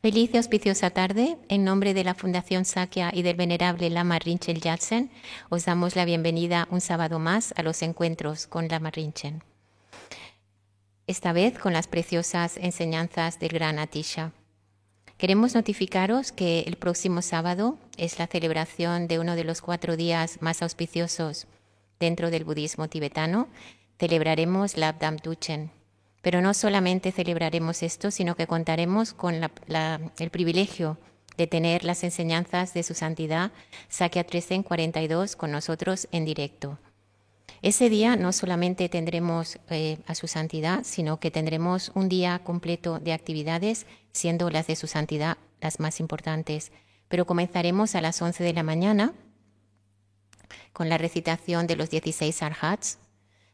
Feliz y auspiciosa tarde. En nombre de la Fundación Sakya y del Venerable Lama Rinchen Yatsen, os damos la bienvenida un sábado más a los encuentros con Lama Rinchen. Esta vez con las preciosas enseñanzas del Gran Atisha. Queremos notificaros que el próximo sábado es la celebración de uno de los 4 días más auspiciosos dentro del budismo tibetano. Celebraremos la Abdam Duchen. Pero no solamente celebraremos esto, sino que contaremos con el privilegio de tener las enseñanzas de su santidad Sakya Tresén 42 con nosotros en directo. Ese día no solamente tendremos a su santidad, sino que tendremos un día completo de actividades, siendo las de su santidad las más importantes. Pero comenzaremos a las 11 de la mañana con la recitación de los 16 arhats.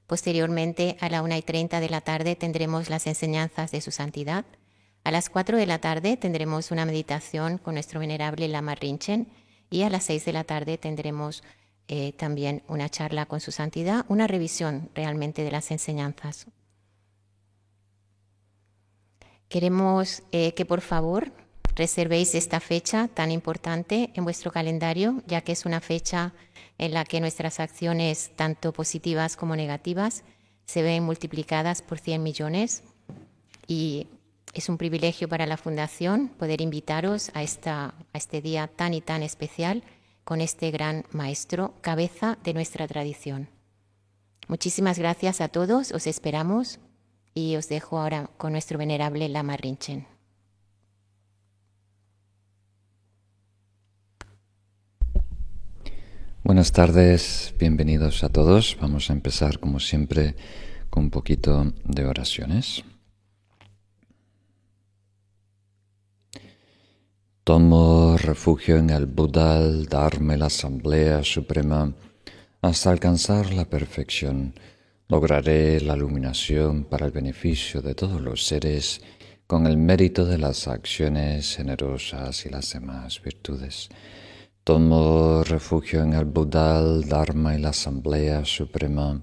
Posteriormente, a la 1:30 de la tarde, tendremos las enseñanzas de su santidad. A las 4 de la tarde tendremos una meditación con nuestro venerable Lama Rinchen. Y a las 6 de la tarde tendremos también una charla con su santidad, una revisión realmente de las enseñanzas. Queremos que por favor reservéis esta fecha tan importante en vuestro calendario, ya que es una fecha en la que nuestras acciones, tanto positivas como negativas, se ven multiplicadas por 100 millones. Y es un privilegio para la Fundación poder invitaros a este día tan y tan especial con este gran maestro, cabeza de nuestra tradición. Muchísimas gracias a todos, os esperamos y os dejo ahora con nuestro venerable Lama Rinchen. Buenas tardes, bienvenidos a todos. Vamos a empezar como siempre con un poquito de oraciones. Tomo refugio en el Buda, el Dharma y la Asamblea Suprema hasta alcanzar la perfección. Lograré la iluminación para el beneficio de todos los seres con el mérito de las acciones generosas y las demás virtudes. Tomo refugio en el Buda, el Dharma y la Asamblea Suprema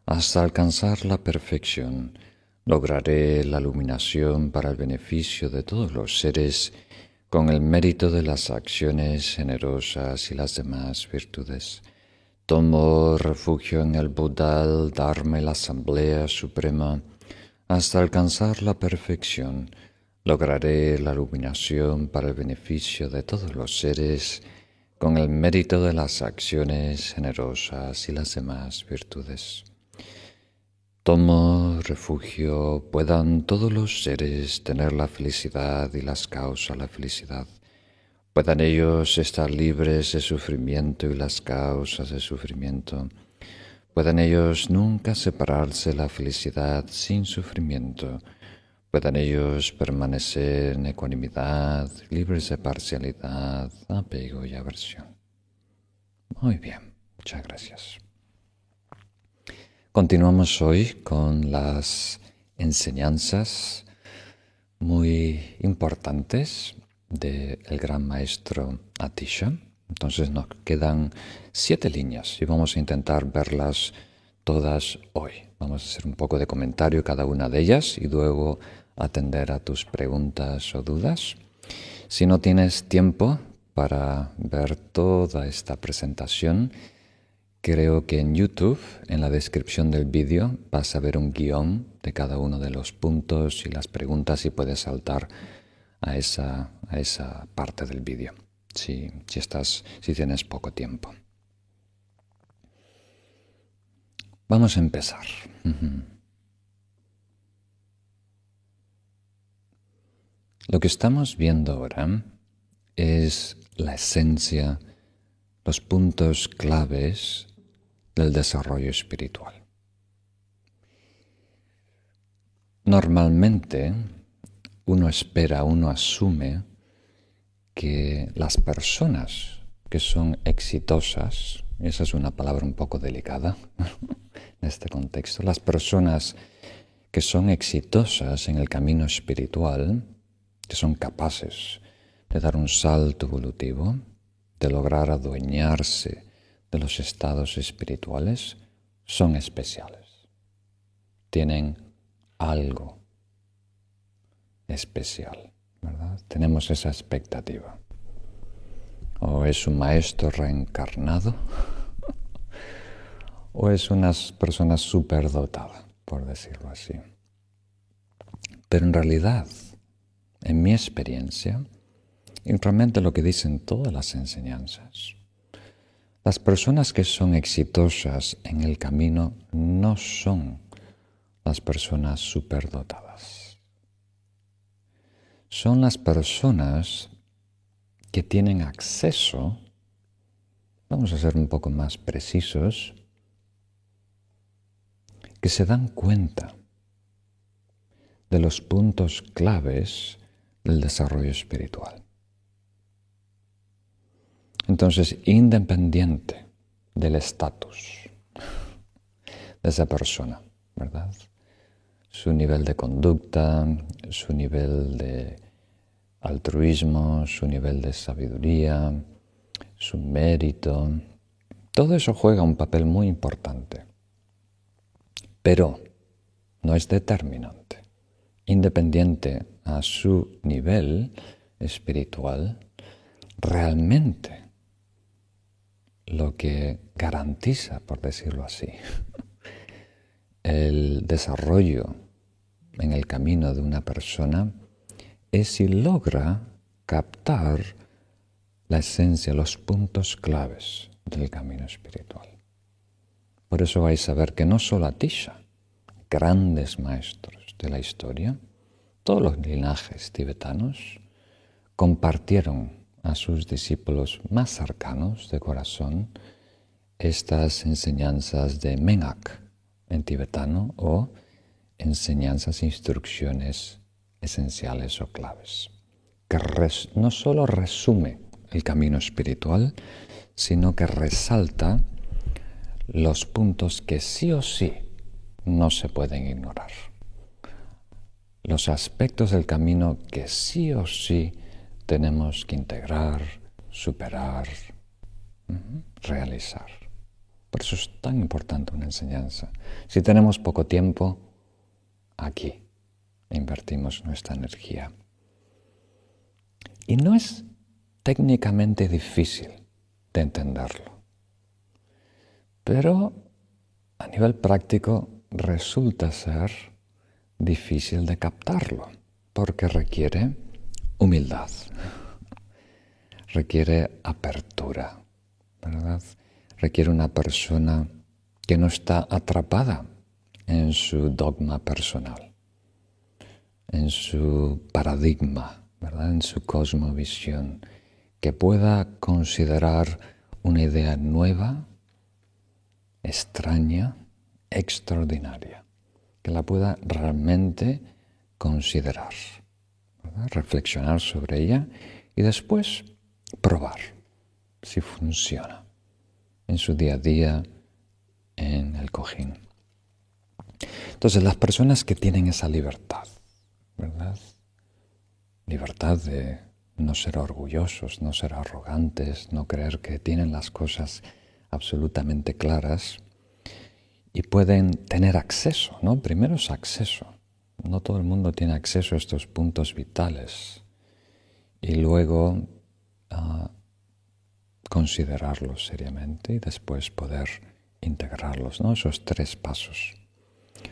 hasta alcanzar la perfección. Lograré la iluminación para el beneficio de todos los seres con el mérito de las acciones generosas y las demás virtudes. Tomo refugio en el Buda, el Dharma y la Asamblea Suprema hasta alcanzar la perfección. Lograré la iluminación para el beneficio de todos los seres con el mérito de las acciones generosas y las demás virtudes. Tomo refugio, puedan todos los seres tener la felicidad y las causas de la felicidad. Puedan ellos estar libres de sufrimiento y las causas de sufrimiento. Puedan ellos nunca separarse de la felicidad sin sufrimiento. Puedan ellos permanecer en ecuanimidad, libres de parcialidad, apego y aversión. Muy bien, muchas gracias. Continuamos hoy con las enseñanzas muy importantes del gran maestro Atisha. Entonces nos quedan 7 líneas y vamos a intentar verlas todas hoy. Vamos a hacer un poco de comentario cada una de ellas y luego atender a tus preguntas o dudas. Si no tienes tiempo para ver toda esta presentación, creo que en YouTube, en la descripción del vídeo, vas a ver un guión de cada uno de los puntos y las preguntas y puedes saltar a esa parte del vídeo, si tienes poco tiempo. Vamos a empezar. Lo que estamos viendo ahora es la esencia, los puntos claves del desarrollo espiritual. Normalmente uno asume que las personas que son exitosas, esa es una palabra un poco delicada en este contexto, las personas que son exitosas en el camino espiritual, que son capaces de dar un salto evolutivo, de lograr adueñarse de los estados espirituales, son especiales. Tienen algo especial, ¿verdad? ¿verdad? Tenemos esa expectativa. O es un maestro reencarnado, o es una persona superdotada, por decirlo así. Pero en realidad, en mi experiencia, y realmente lo que dicen todas las enseñanzas, las personas que son exitosas en el camino no son las personas superdotadas. Son las personas que tienen acceso, vamos a ser un poco más precisos, que se dan cuenta de los puntos claves del desarrollo espiritual. Entonces, independiente del estatus de esa persona, ¿verdad? Su nivel de conducta, su nivel de altruismo, su nivel de sabiduría, su mérito, todo eso juega un papel muy importante. Pero no es determinante. Independiente a su nivel espiritual, realmente lo que garantiza, por decirlo así, el desarrollo en el camino de una persona es si logra captar la esencia, los puntos claves del camino espiritual. Por eso vais a ver que no solo Atisha, grandes maestros de la historia, todos los linajes tibetanos compartieron a sus discípulos más cercanos de corazón estas enseñanzas de Menak en tibetano o enseñanzas, instrucciones esenciales o claves, que no solo resume el camino espiritual, sino que resalta los puntos que sí o sí no se pueden ignorar. Los aspectos del camino que sí o sí tenemos que integrar, superar, realizar. Por eso es tan importante una enseñanza. Si tenemos poco tiempo, aquí invertimos nuestra energía. Y no es técnicamente difícil de entenderlo, pero a nivel práctico resulta ser difícil de captarlo, porque requiere humildad, requiere apertura, ¿verdad? Requiere una persona que no está atrapada en su dogma personal, en su paradigma, ¿verdad? En su cosmovisión, que pueda considerar una idea nueva, extraña, extraordinaria, que la pueda realmente considerar, ¿verdad? Reflexionar sobre ella y después probar si funciona en su día a día, en el cojín. Entonces, las personas que tienen esa libertad, ¿verdad? Libertad de no ser orgullosos, no ser arrogantes, no creer que tienen las cosas absolutamente claras y pueden tener acceso, ¿no? Primero es acceso. No todo el mundo tiene acceso a estos puntos vitales. Y luego considerarlos seriamente y después poder integrarlos, ¿no? Esos 3 pasos.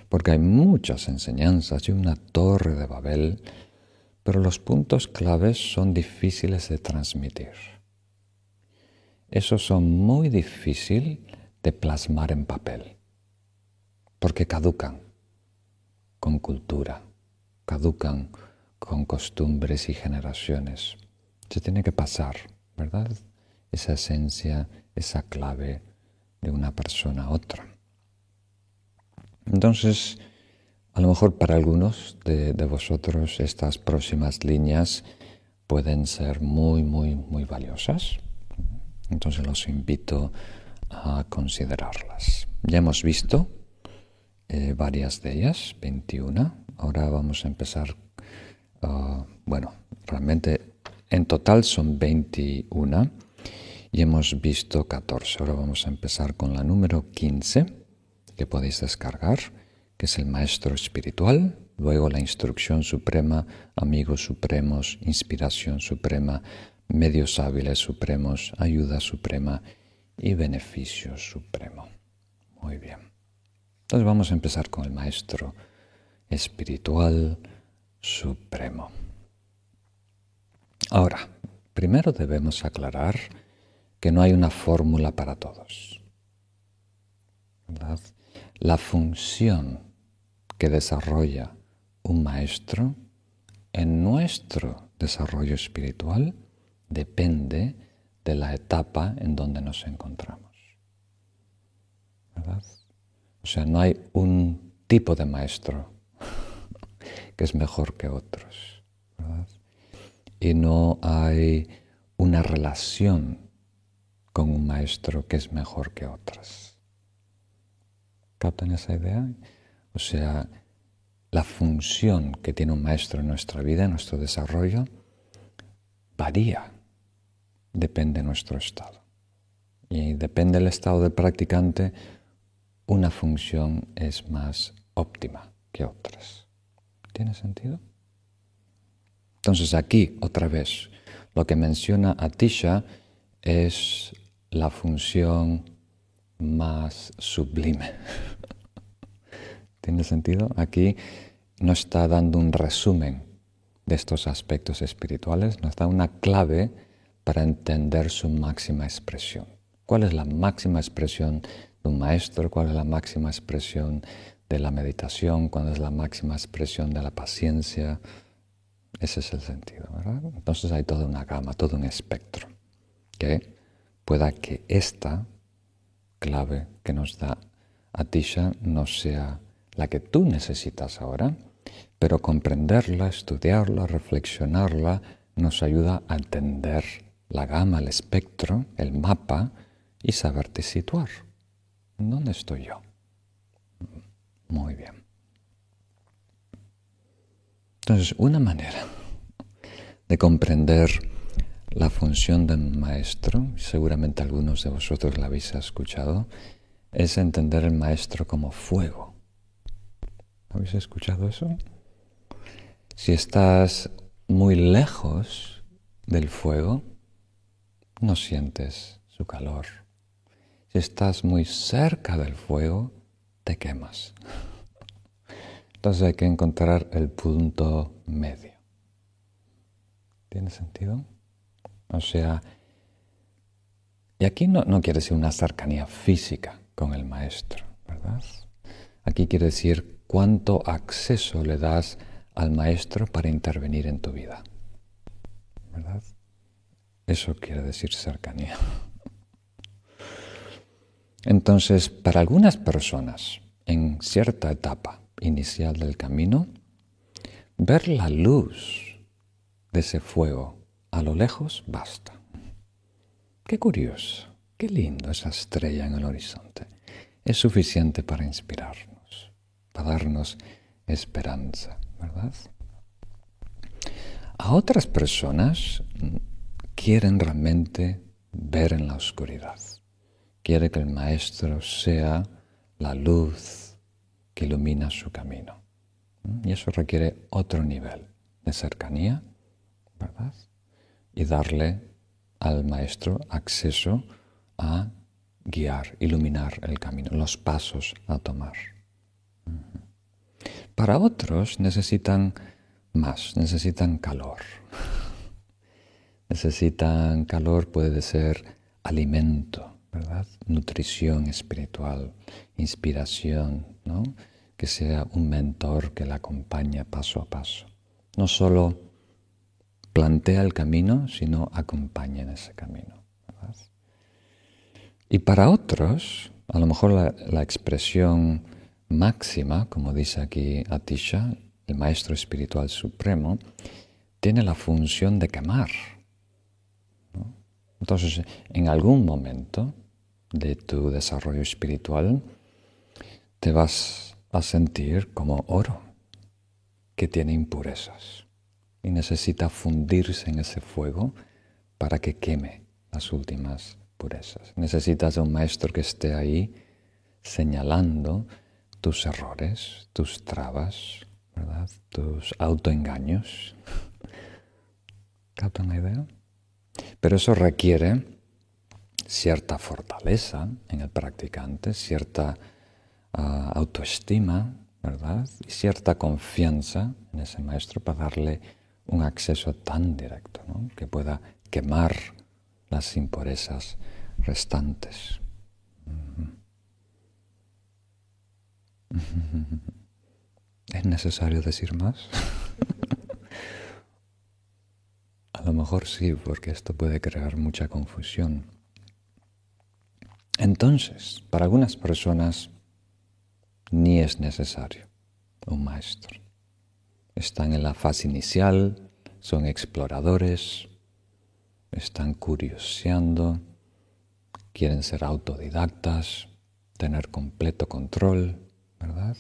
Porque hay muchas enseñanzas y una torre de Babel, pero los puntos claves son difíciles de transmitir. Esos son muy difíciles de plasmar en papel, porque caducan con cultura, caducan con costumbres y generaciones. Se tiene que pasar, ¿verdad? Esa esencia, esa clave de una persona a otra. Entonces, a lo mejor para algunos de vosotros estas próximas líneas pueden ser muy, muy, muy valiosas. Entonces los invito a considerarlas. Ya hemos visto varias de ellas, 21. Ahora vamos a empezar, realmente en total son 21 y hemos visto 14. Ahora vamos a empezar con la número 15, que podéis descargar, que es el maestro espiritual, luego la instrucción suprema, amigos supremos, inspiración suprema, medios hábiles supremos, ayuda suprema y beneficio supremo. Muy bien. Entonces vamos a empezar con el maestro espiritual supremo. Ahora, primero debemos aclarar que no hay una fórmula para todos, ¿verdad? La función que desarrolla un maestro en nuestro desarrollo espiritual depende de la etapa en donde nos encontramos, ¿verdad? O sea, no hay un tipo de maestro que es mejor que otros, ¿verdad? Y no hay una relación con un maestro que es mejor que otras. ¿Captan esa idea? O sea, la función que tiene un maestro en nuestra vida, en nuestro desarrollo, varía, depende de nuestro estado. Y depende del estado del practicante, una función es más óptima que otras. ¿Tiene sentido? Entonces aquí, otra vez, lo que menciona Atisha es la función más sublime. ¿Tiene sentido? Aquí no está dando un resumen de estos aspectos espirituales, nos da una clave para entender su máxima expresión. ¿Cuál es la máxima expresión de un maestro? ¿Cuál es la máxima expresión de la meditación? ¿Cuál es la máxima expresión de la paciencia? Ese es el sentido, ¿verdad? Entonces hay toda una gama, todo un espectro, que pueda que esta clave que nos da Atisha no sea la que tú necesitas ahora, pero comprenderla, estudiarla, reflexionarla, nos ayuda a entender la gama, el espectro, el mapa y saberte situar. ¿Dónde estoy yo? Muy bien. Entonces, una manera de comprender la función del maestro, seguramente algunos de vosotros la habéis escuchado, es entender el maestro como fuego. ¿Habéis escuchado eso? Si estás muy lejos del fuego, no sientes su calor. Si estás muy cerca del fuego, te quemas. Entonces hay que encontrar el punto medio. ¿Tiene sentido? O sea, y aquí no quiere decir una cercanía física con el maestro, ¿verdad? Aquí quiere decir cuánto acceso le das al maestro para intervenir en tu vida, ¿verdad? Eso quiere decir cercanía. Entonces, para algunas personas, en cierta etapa inicial del camino, ver la luz de ese fuego a lo lejos basta. Qué curioso, qué lindo esa estrella en el horizonte. Es suficiente para inspirarnos, para darnos esperanza, ¿verdad? A otras personas quieren realmente ver en la oscuridad. Quiere que el maestro sea la luz que ilumina su camino. Y eso requiere otro nivel de cercanía, ¿verdad? Y darle al maestro acceso a guiar, iluminar el camino, los pasos a tomar. Para otros necesitan más, necesitan calor. Necesitan calor, puede ser alimento, ¿verdad? Nutrición espiritual, inspiración, ¿no? Que sea un mentor que la acompañe paso a paso. No solo plantea el camino, sino acompaña en ese camino, ¿verdad? Y para otros, a lo mejor la expresión máxima, como dice aquí Atisha, el maestro espiritual supremo, tiene la función de quemar, ¿no? Entonces, en algún momento de tu desarrollo espiritual, te vas a sentir como oro, que tiene impurezas y necesita fundirse en ese fuego para que queme las últimas purezas. Necesitas de un maestro que esté ahí señalando tus errores, tus trabas, ¿verdad? Tus autoengaños. ¿Captan la idea? Pero eso requiere cierta fortaleza en el practicante, cierta autoestima, ¿verdad? Y cierta confianza en ese maestro para darle un acceso tan directo, ¿no? Que pueda quemar las impurezas restantes. ¿Es necesario decir más? A lo mejor sí, porque esto puede crear mucha confusión. Entonces, para algunas personas ni es necesario un maestro. Están en la fase inicial, son exploradores, están curioseando, quieren ser autodidactas, tener completo control, ¿verdad?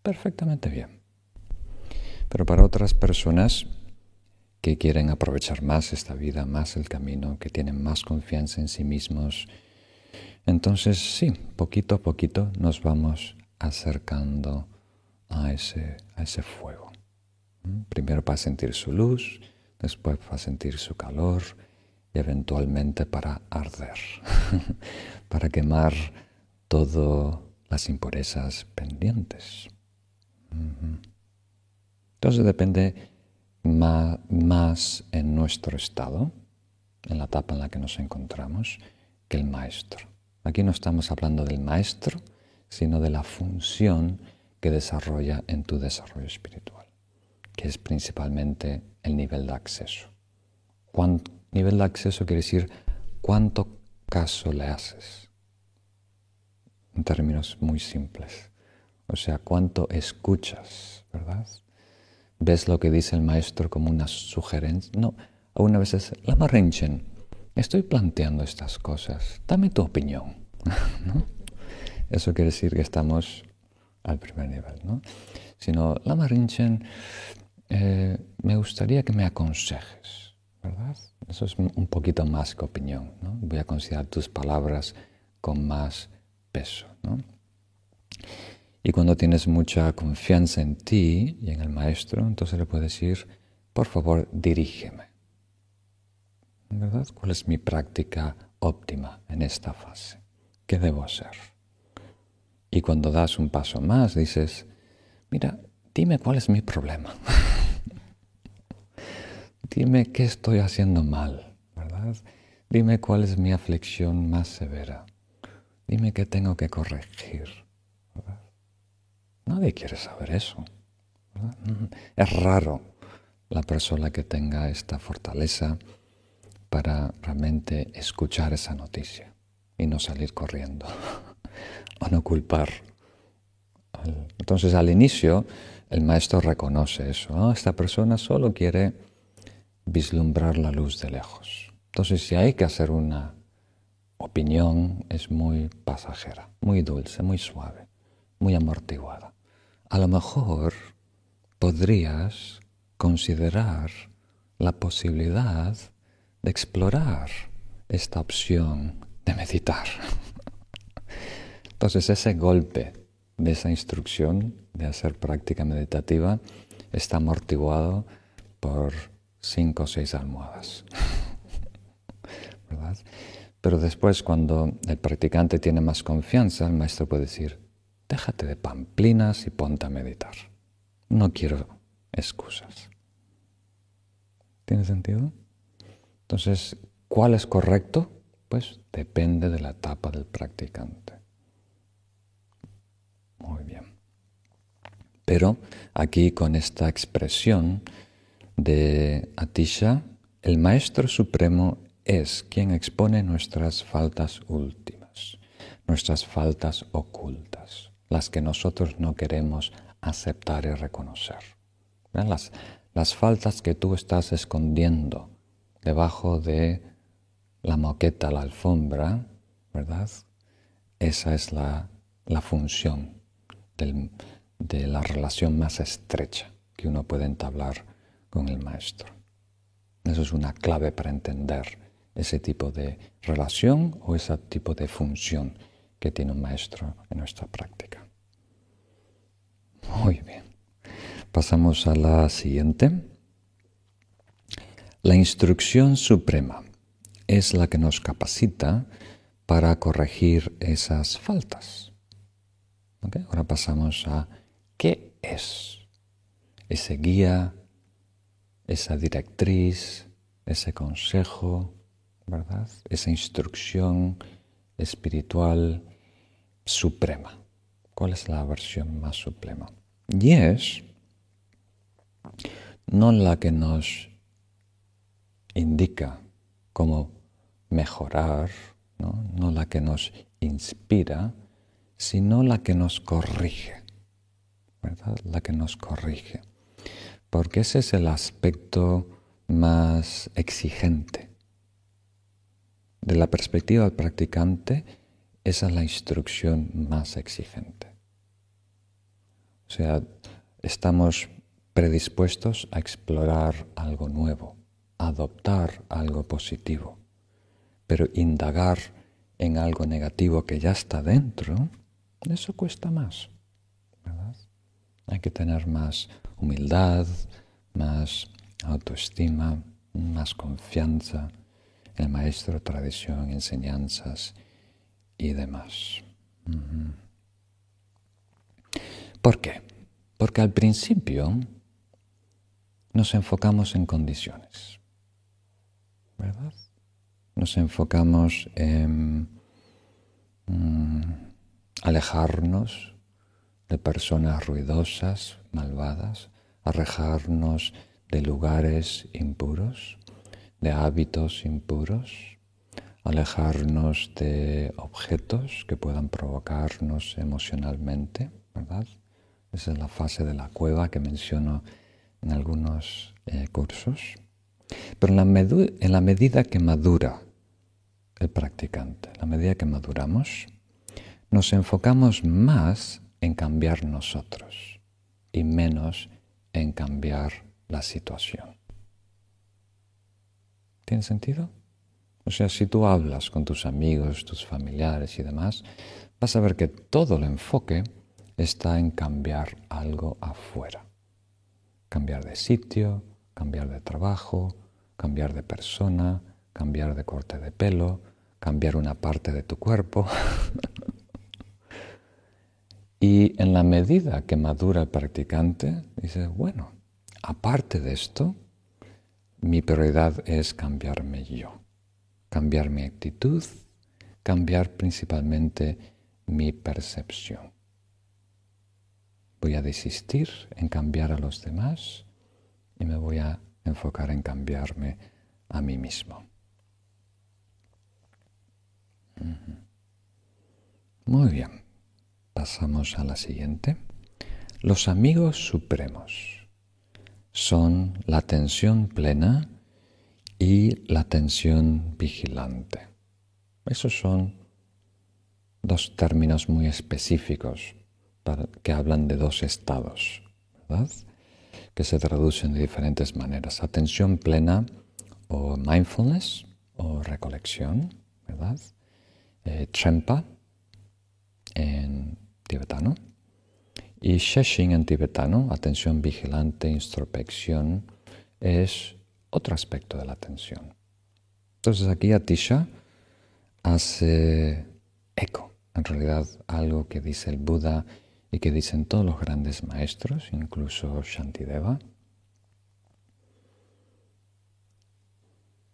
Perfectamente bien. Pero para otras personas que quieren aprovechar más esta vida, más el camino, que tienen más confianza en sí mismos, entonces sí, poquito a poquito nos vamos acercando a ese fuego. Primero para sentir su luz, después para sentir su calor y eventualmente para arder, para quemar todas las impurezas pendientes. Entonces depende más en nuestro estado, en la etapa en la que nos encontramos, que el maestro. Aquí no estamos hablando del maestro, sino de la función que desarrolla en tu desarrollo espiritual, que es principalmente el nivel de acceso. Nivel de acceso quiere decir cuánto caso le haces, en términos muy simples. O sea, cuánto escuchas, ¿verdad? ¿Ves lo que dice el maestro como una sugerencia? No, algunas veces, Lama Rinchen, estoy planteando estas cosas, dame tu opinión, ¿no? Eso quiere decir que estamos al primer nivel, ¿no? Sino, Lama Rinchen, me gustaría que me aconsejes, ¿verdad? Eso es un poquito más que opinión, ¿no? Voy a considerar tus palabras con más peso, ¿no? Y cuando tienes mucha confianza en ti y en el maestro, entonces le puedes decir, por favor, dirígeme. ¿Verdad? ¿Cuál es mi práctica óptima en esta fase? ¿Qué debo hacer? Y cuando das un paso más, dices, mira, dime cuál es mi problema. Dime qué estoy haciendo mal, ¿verdad? Dime cuál es mi aflicción más severa. Dime qué tengo que corregir, ¿verdad? Nadie quiere saber eso, ¿verdad? Es raro la persona que tenga esta fortaleza para realmente escuchar esa noticia y no salir corriendo o no culpar. Entonces al inicio el maestro reconoce eso, ¿no? Esta persona solo quiere vislumbrar la luz de lejos. Entonces si hay que hacer una opinión es muy pasajera, muy dulce, muy suave, muy amortiguada. A lo mejor podrías considerar la posibilidad de explorar esta opción de meditar. Entonces ese golpe de esa instrucción de hacer práctica meditativa está amortiguado por 5 o 6 almohadas, ¿verdad? Pero después, cuando el practicante tiene más confianza, el maestro puede decir, déjate de pamplinas y ponte a meditar. No quiero excusas. ¿Tiene sentido? Entonces, ¿cuál es correcto? Pues depende de la etapa del practicante. Muy bien. Pero aquí con esta expresión de Atisha, el Maestro Supremo es quien expone nuestras faltas últimas, nuestras faltas ocultas, las que nosotros no queremos aceptar y reconocer. Las faltas que tú estás escondiendo debajo de la moqueta, la alfombra, ¿verdad? Esa es la función de la relación más estrecha que uno puede entablar con el maestro. Eso es una clave para entender ese tipo de relación o ese tipo de función que tiene un maestro en nuestra práctica. Muy bien. Pasamos a la siguiente. La instrucción suprema es la que nos capacita para corregir esas faltas. ¿Okay? Ahora pasamos a ¿qué es? Ese guía, esa directriz, ese consejo, ¿verdad? Esa instrucción espiritual suprema. ¿Cuál es la versión más suprema? Y es no la que nos indica cómo mejorar, no la que nos inspira, sino la que nos corrige, ¿verdad? La que nos corrige. Porque ese es el aspecto más exigente. De la perspectiva del practicante, esa es la instrucción más exigente. O sea, estamos predispuestos a explorar algo nuevo, a adoptar algo positivo, pero indagar en algo negativo que ya está dentro, eso cuesta más, ¿verdad? Hay que tener más humildad, más autoestima, más confianza en el maestro, tradición, enseñanzas y demás. ¿Por qué? Porque al principio nos enfocamos en condiciones, ¿verdad? Nos enfocamos en alejarnos de personas ruidosas, malvadas, alejarnos de lugares impuros, de hábitos impuros, alejarnos de objetos que puedan provocarnos emocionalmente, ¿verdad? Esa es la fase de la cueva que menciono en algunos cursos. Pero en la medida que madura el practicante, en la medida que maduramos, nos enfocamos más en cambiar nosotros y menos en cambiar la situación. ¿Tiene sentido? O sea, si tú hablas con tus amigos, tus familiares y demás, vas a ver que todo el enfoque está en cambiar algo afuera. Cambiar de sitio, cambiar de trabajo, cambiar de persona, cambiar de corte de pelo, cambiar una parte de tu cuerpo. Y en la medida que madura el practicante, dice, bueno, aparte de esto, mi prioridad es cambiarme yo, cambiar mi actitud, cambiar principalmente mi percepción. Voy a desistir en cambiar a los demás y me voy a enfocar en cambiarme a mí mismo. Muy bien, pasamos a la siguiente. Los amigos supremos son la atención plena y la atención vigilante. Esos son dos términos muy específicos que hablan de dos estados, ¿verdad? Que se traducen de diferentes maneras. Atención plena o mindfulness o recolección, ¿verdad? Trempa en tibetano y Sheshin en tibetano, atención vigilante, introspección, es otro aspecto de la atención. Entonces aquí Atisha hace eco, en realidad, algo que dice el Buda y que dicen todos los grandes maestros, incluso Shantideva,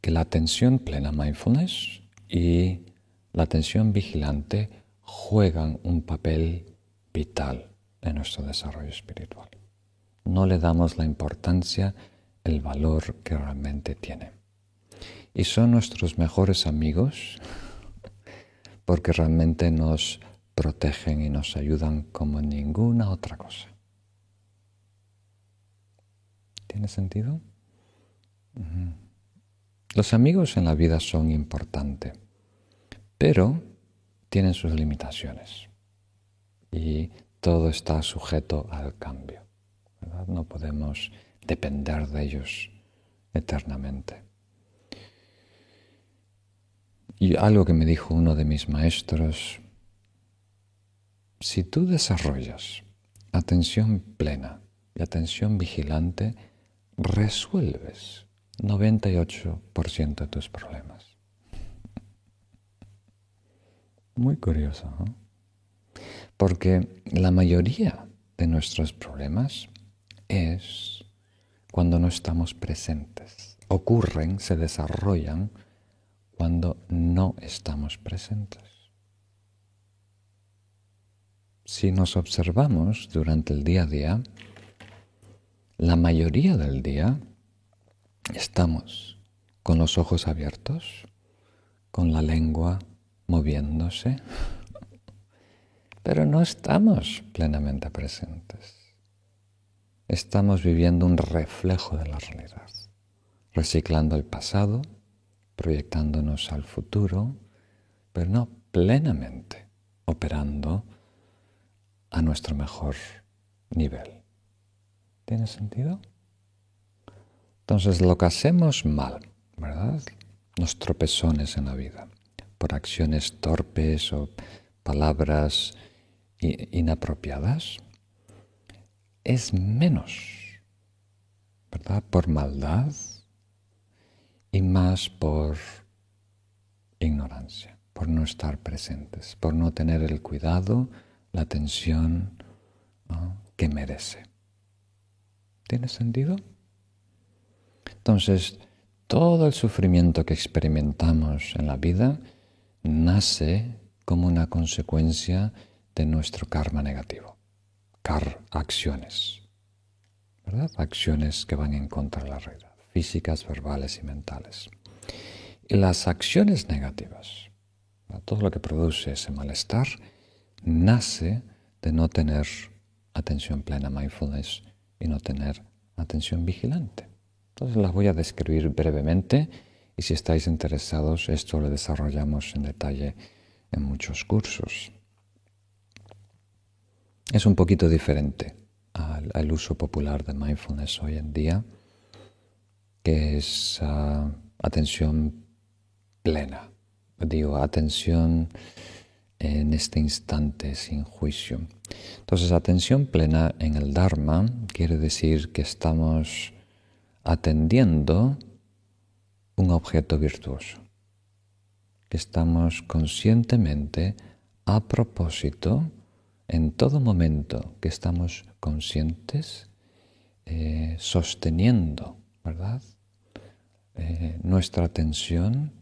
que la atención plena, mindfulness, y la atención vigilante juegan un papel vital en nuestro desarrollo espiritual. No le damos la importancia, el valor que realmente tiene. Y son nuestros mejores amigos porque realmente nos protegen y nos ayudan como ninguna otra cosa. ¿Tiene sentido? Los amigos en la vida son importantes, pero tienen sus limitaciones y todo está sujeto al cambio, ¿verdad? No podemos depender de ellos eternamente. Y algo que me dijo uno de mis maestros, si tú desarrollas atención plena y atención vigilante, resuelves 98% de tus problemas. Muy curioso, ¿no? Porque la mayoría de nuestros problemas es cuando no estamos presentes. Ocurren, se desarrollan cuando no estamos presentes. Si nos observamos durante el día a día, la mayoría del día estamos con los ojos abiertos, con la lengua moviéndose, pero no estamos plenamente presentes. Estamos viviendo un reflejo de la realidad, reciclando el pasado, proyectándonos al futuro, pero no plenamente operando a nuestro mejor nivel. ¿Tiene sentido? Entonces, lo que hacemos mal, ¿verdad? Los tropezones en la vida, por acciones torpes o palabras inapropiadas, es menos, ¿verdad? Por maldad y más por ignorancia, por no estar presentes, por no tener el cuidado, la atención, ¿no?, que merece. ¿Tiene sentido? Entonces, todo el sufrimiento que experimentamos en la vida nace como una consecuencia de nuestro karma negativo. Acciones, ¿verdad? Acciones que van en contra de la realidad, físicas, verbales y mentales. Y las acciones negativas, todo lo que produce ese malestar, nace de no tener atención plena, mindfulness, y no tener atención vigilante. Entonces las voy a describir brevemente y si estáis interesados, esto lo desarrollamos en detalle en muchos cursos. Es un poquito diferente al uso popular de mindfulness hoy en día, que es atención plena. Digo, atención en este instante sin juicio. Entonces, atención plena en el Dharma quiere decir que estamos atendiendo un objeto virtuoso, que estamos conscientemente, a propósito, en todo momento que estamos conscientes, sosteniendo, ¿verdad?, nuestra atención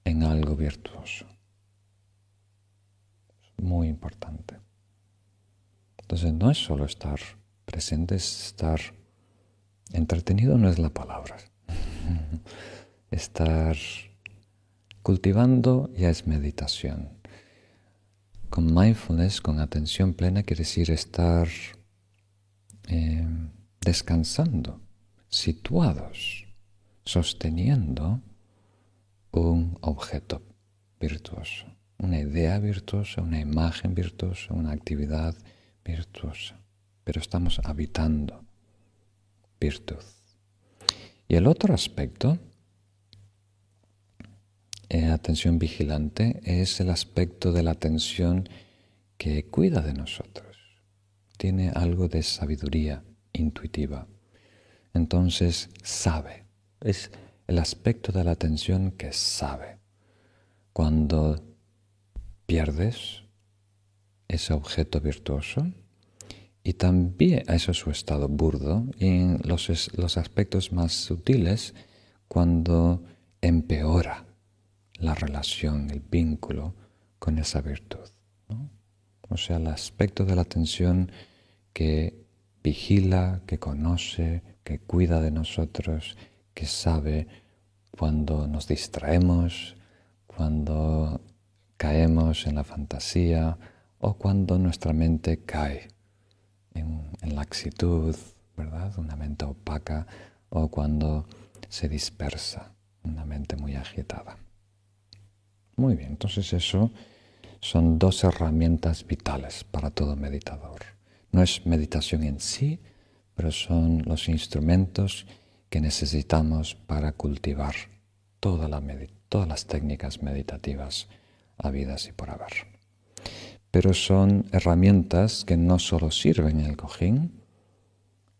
en algo virtuoso. Muy importante. Entonces no es solo estar presente, es estar entretenido, no es la palabra. Estar cultivando ya es meditación. Con mindfulness, con atención plena, quiere decir estar descansando, situados, sosteniendo un objeto virtuoso, una idea virtuosa, una imagen virtuosa, una actividad virtuosa, pero estamos habitando virtud. Y el otro aspecto, atención vigilante, es el aspecto de la atención que cuida de nosotros. Tiene algo de sabiduría intuitiva. Entonces sabe. Es el aspecto de la atención que sabe. Cuando pierdes ese objeto virtuoso, y también eso es su estado burdo, y en los aspectos más sutiles, cuando empeora la relación, el vínculo con esa virtud, ¿no? O sea, el aspecto de la atención que vigila, que conoce, que cuida de nosotros, que sabe cuando nos distraemos, cuando caemos en la fantasía o cuando nuestra mente cae en laxitud, ¿verdad? Una mente opaca, o cuando se dispersa, una mente muy agitada. Muy bien, entonces eso son dos herramientas vitales para todo meditador. No es meditación en sí, pero son los instrumentos que necesitamos para cultivar todas las técnicas meditativas habidas y por haber. pero son herramientas que no solo sirven en el cojín,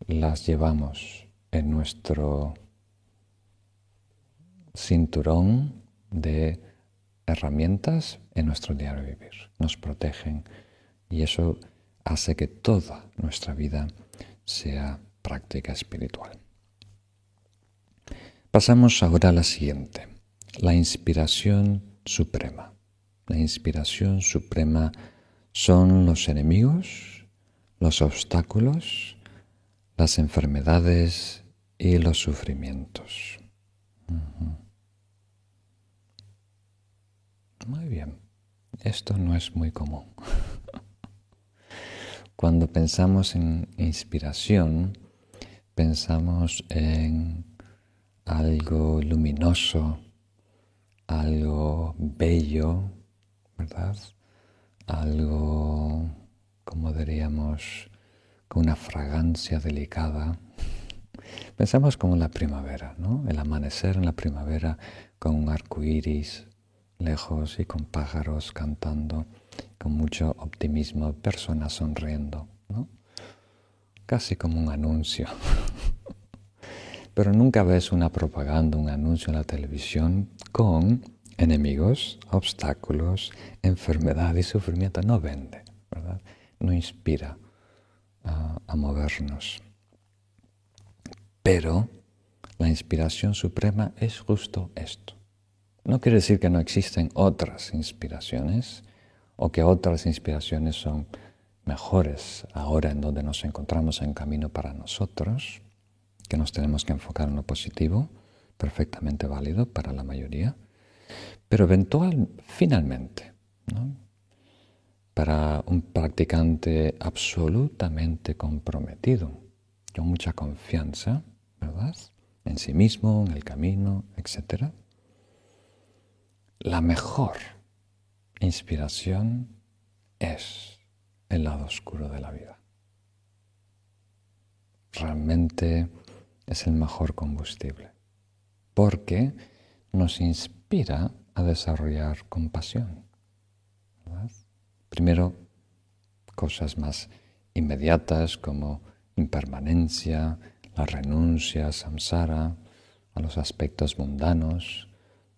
las llevamos en nuestro cinturón de herramientas en nuestro diario vivir. Nos protegen y eso hace que toda nuestra vida sea práctica espiritual. Pasamos ahora a la siguiente, la inspiración suprema. La inspiración suprema son los enemigos, los obstáculos, las enfermedades y los sufrimientos. Muy bien, esto no es muy común. Cuando pensamos en inspiración, pensamos en algo luminoso, algo bello, ¿verdad? Algo, como diríamos, con una fragancia delicada. Pensamos como la primavera, ¿no? El amanecer en la primavera con un arco iris lejos y con pájaros cantando, con mucho optimismo, personas sonriendo, ¿no? Casi como un anuncio. Pero nunca ves una propaganda, un anuncio en la televisión con enemigos, obstáculos, enfermedad y sufrimiento. No vende, ¿verdad? No inspira a movernos. Pero la inspiración suprema es justo esto. No quiere decir que no existen otras inspiraciones o que otras inspiraciones son mejores ahora en donde nos encontramos en camino para nosotros, que nos tenemos que enfocar en lo positivo, perfectamente válido para la mayoría, pero finalmente, ¿no? Para un practicante absolutamente comprometido, con mucha confianza, ¿verdad? En sí mismo, en el camino, etc. La mejor inspiración es el lado oscuro de la vida. Realmente es el mejor combustible, porque nos inspira a desarrollar compasión, ¿verdad? Primero, cosas más inmediatas como impermanencia, la renuncia, samsara, a los aspectos mundanos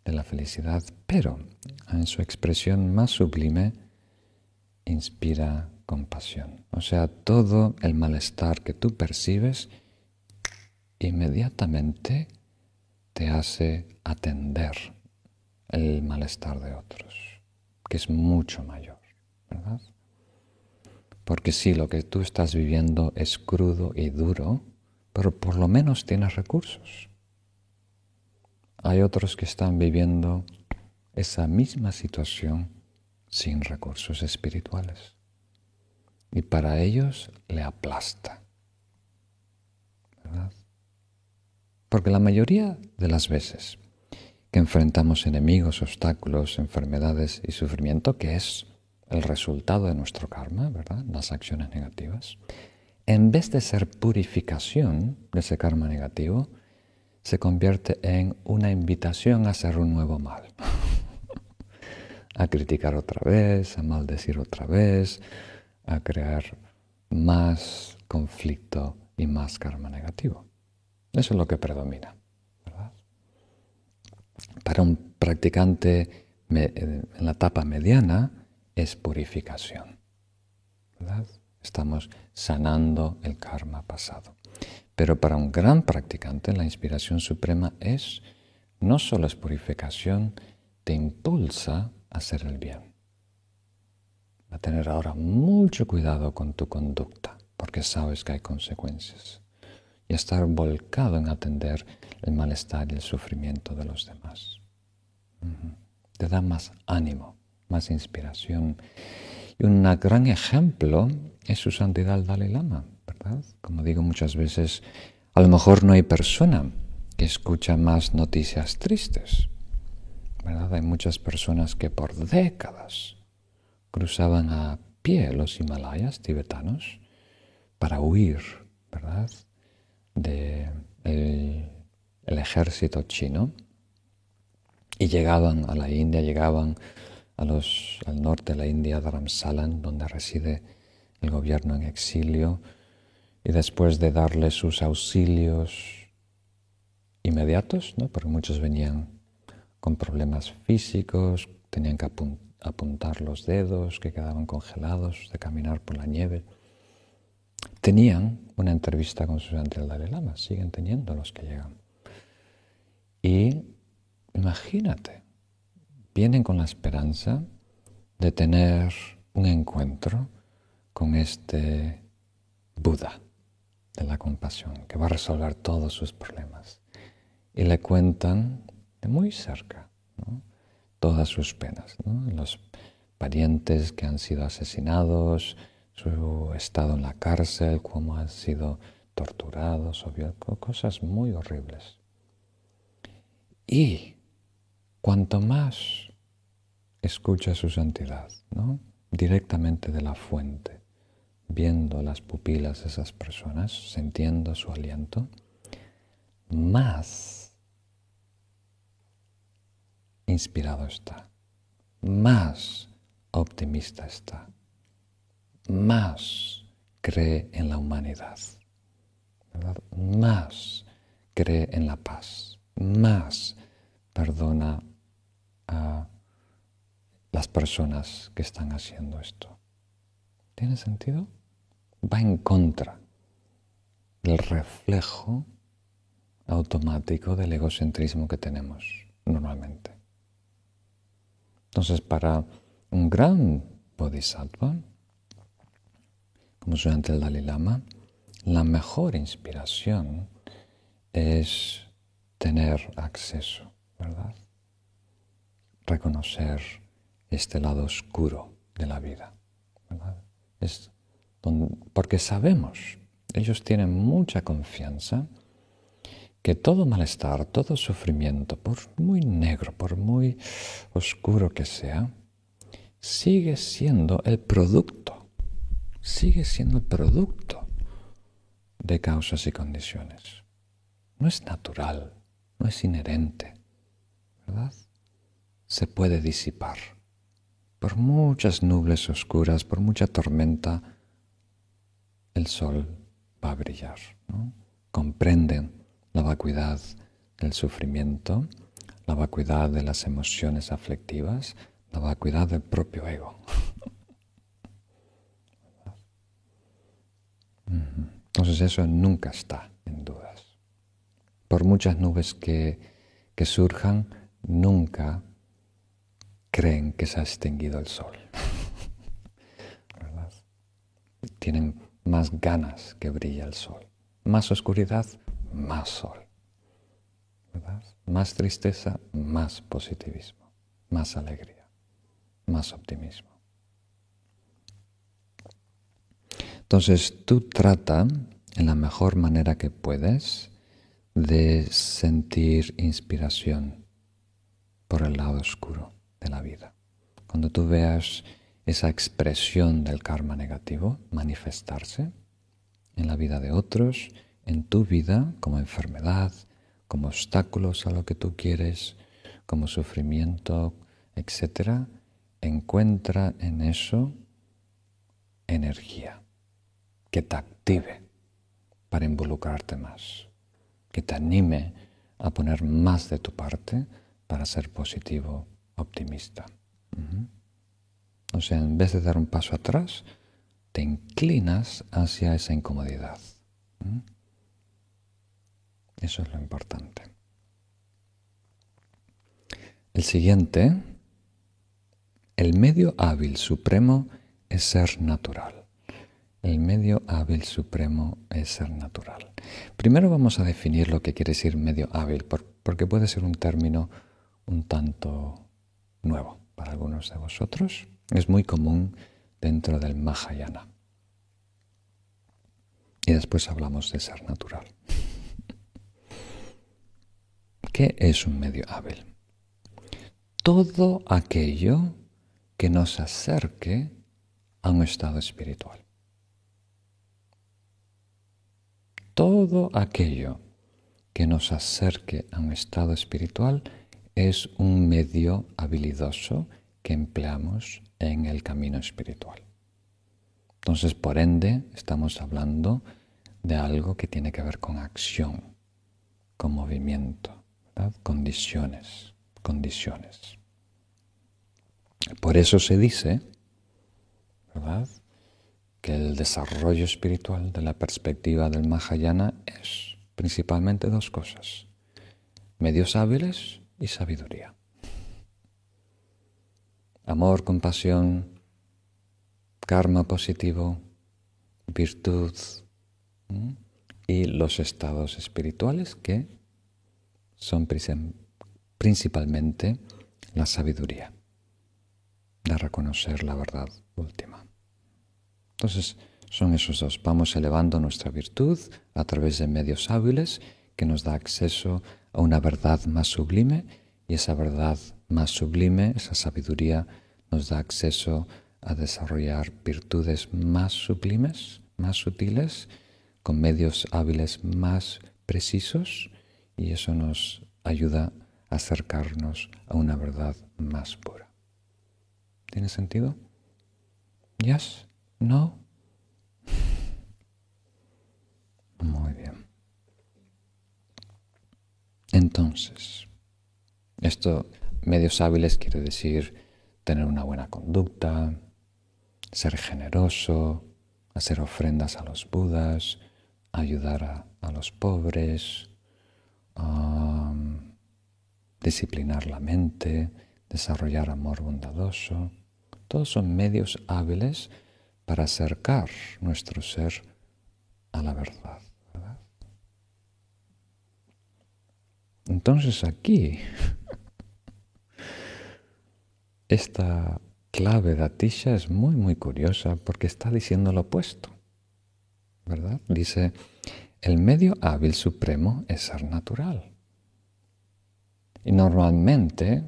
de la felicidad, pero en su expresión más sublime inspira compasión. O sea, todo el malestar que tú percibes inmediatamente te hace atender el malestar de otros, que es mucho mayor, ¿verdad? Porque sí, lo que tú estás viviendo es crudo y duro, pero por lo menos tienes recursos. Hay otros que están viviendo esa misma situación sin recursos espirituales. Y para ellos le aplasta, ¿verdad? Porque la mayoría de las veces que enfrentamos enemigos, obstáculos, enfermedades y sufrimiento, que es el resultado de nuestro karma, ¿verdad? Las acciones negativas, en vez de ser purificación de ese karma negativo, se convierte en una invitación a hacer un nuevo mal. A criticar otra vez, a maldecir otra vez, a crear más conflicto y más karma negativo. Eso es lo que predomina, ¿verdad? Para un practicante en la etapa mediana es purificación, ¿verdad? Estamos sanando el karma pasado. Pero para un gran practicante la inspiración suprema no solo es purificación, te impulsa a hacer el bien. A tener ahora mucho cuidado con tu conducta, porque sabes que hay consecuencias. Y estar volcado en atender el malestar y el sufrimiento de los demás. Te da más ánimo, más inspiración. Y un gran ejemplo es su santidad el Dalai Lama, ¿verdad? Como digo muchas veces, a lo mejor no hay persona que escucha más noticias tristes, ¿verdad? Hay muchas personas que por décadas cruzaban a pie los Himalayas tibetanos para huir, ¿verdad?, del ejército chino, y llegaban a la India, llegaban al norte de la India, Dharamsala, donde reside el gobierno en exilio, y después de darle sus auxilios inmediatos, ¿no? Porque muchos venían con problemas físicos, tenían que apuntar los dedos, que quedaban congelados de caminar por la nieve. Tenían una entrevista con su santidad el Dalai Lama, siguen teniendo los que llegan. Y imagínate, vienen con la esperanza de tener un encuentro con este Buda de la compasión, que va a resolver todos sus problemas. Y le cuentan de muy cerca, ¿no?, todas sus penas, ¿no? Los parientes que han sido asesinados, su estado en la cárcel, cómo han sido torturados, cosas muy horribles. Y cuanto más escucha su santidad, ¿no?, directamente de la fuente, viendo las pupilas de esas personas, sintiendo su aliento, más inspirado está, más optimista está, más cree en la humanidad, ¿verdad? Más cree en la paz, más perdona a las personas que están haciendo esto. ¿Tiene sentido? Va en contra del reflejo automático del egocentrismo que tenemos normalmente. Entonces, para un gran bodhisattva, como estudiante del Dalai Lama, la mejor inspiración es tener acceso, ¿verdad? Reconocer este lado oscuro de la vida, ¿verdad? Porque sabemos, ellos tienen mucha confianza que todo malestar, todo sufrimiento, por muy negro, por muy oscuro que sea, sigue siendo el producto de causas y condiciones. No es natural, no es inherente, ¿verdad? Se puede disipar. Por muchas nubes oscuras, por mucha tormenta, el sol va a brillar, ¿no? Comprenden la vacuidad del sufrimiento, la vacuidad de las emociones aflictivas, la vacuidad del propio ego. Entonces eso nunca está en dudas. Por muchas nubes que surjan, nunca creen que se ha extinguido el sol. ¿Verdad? Tienen más ganas que brille el sol. Más oscuridad, más sol. ¿Verdad? Más tristeza, más positivismo. Más alegría, más optimismo. Entonces tú trata en la mejor manera que puedes de sentir inspiración por el lado oscuro de la vida. Cuando tú veas esa expresión del karma negativo manifestarse en la vida de otros, en tu vida, como enfermedad, como obstáculos a lo que tú quieres, como sufrimiento, etc., encuentra en eso energía que te active para involucrarte más, que te anime a poner más de tu parte para ser positivo, optimista. O sea, en vez de dar un paso atrás, te inclinas hacia esa incomodidad. Eso es lo importante. El siguiente, el medio hábil supremo es ser natural. El medio hábil supremo es ser natural. Primero vamos a definir lo que quiere decir medio hábil, porque puede ser un término un tanto nuevo para algunos de vosotros. Es muy común dentro del Mahayana. Y después hablamos de ser natural. ¿Qué es un medio hábil? Todo aquello que nos acerque a un estado espiritual. Todo aquello que nos acerque a un estado espiritual es un medio habilidoso que empleamos en el camino espiritual. Entonces, por ende, estamos hablando de algo que tiene que ver con acción, con movimiento, ¿verdad? Condiciones. Por eso se dice, ¿verdad?, que el desarrollo espiritual de la perspectiva del Mahayana es principalmente dos cosas: medios hábiles y sabiduría. Amor, compasión, karma positivo, virtud, y los estados espirituales, que son principalmente la sabiduría de reconocer la verdad última. Entonces, son esos dos. Vamos elevando nuestra virtud a través de medios hábiles que nos da acceso a una verdad más sublime, y esa verdad más sublime, esa sabiduría, nos da acceso a desarrollar virtudes más sublimes, más sutiles, con medios hábiles más precisos, y eso nos ayuda a acercarnos a una verdad más pura. ¿Tiene sentido? ¿Yes? ¿No? Muy bien. Entonces, medios hábiles quiere decir tener una buena conducta, ser generoso, hacer ofrendas a los budas, ayudar a los pobres, disciplinar la mente, desarrollar amor bondadoso. Todos son medios hábiles para acercar nuestro ser a la verdad, ¿verdad? Entonces aquí, esta clave de Atisha es muy, muy curiosa, porque está diciendo lo opuesto, ¿verdad? Dice, el medio hábil supremo es ser natural. Y normalmente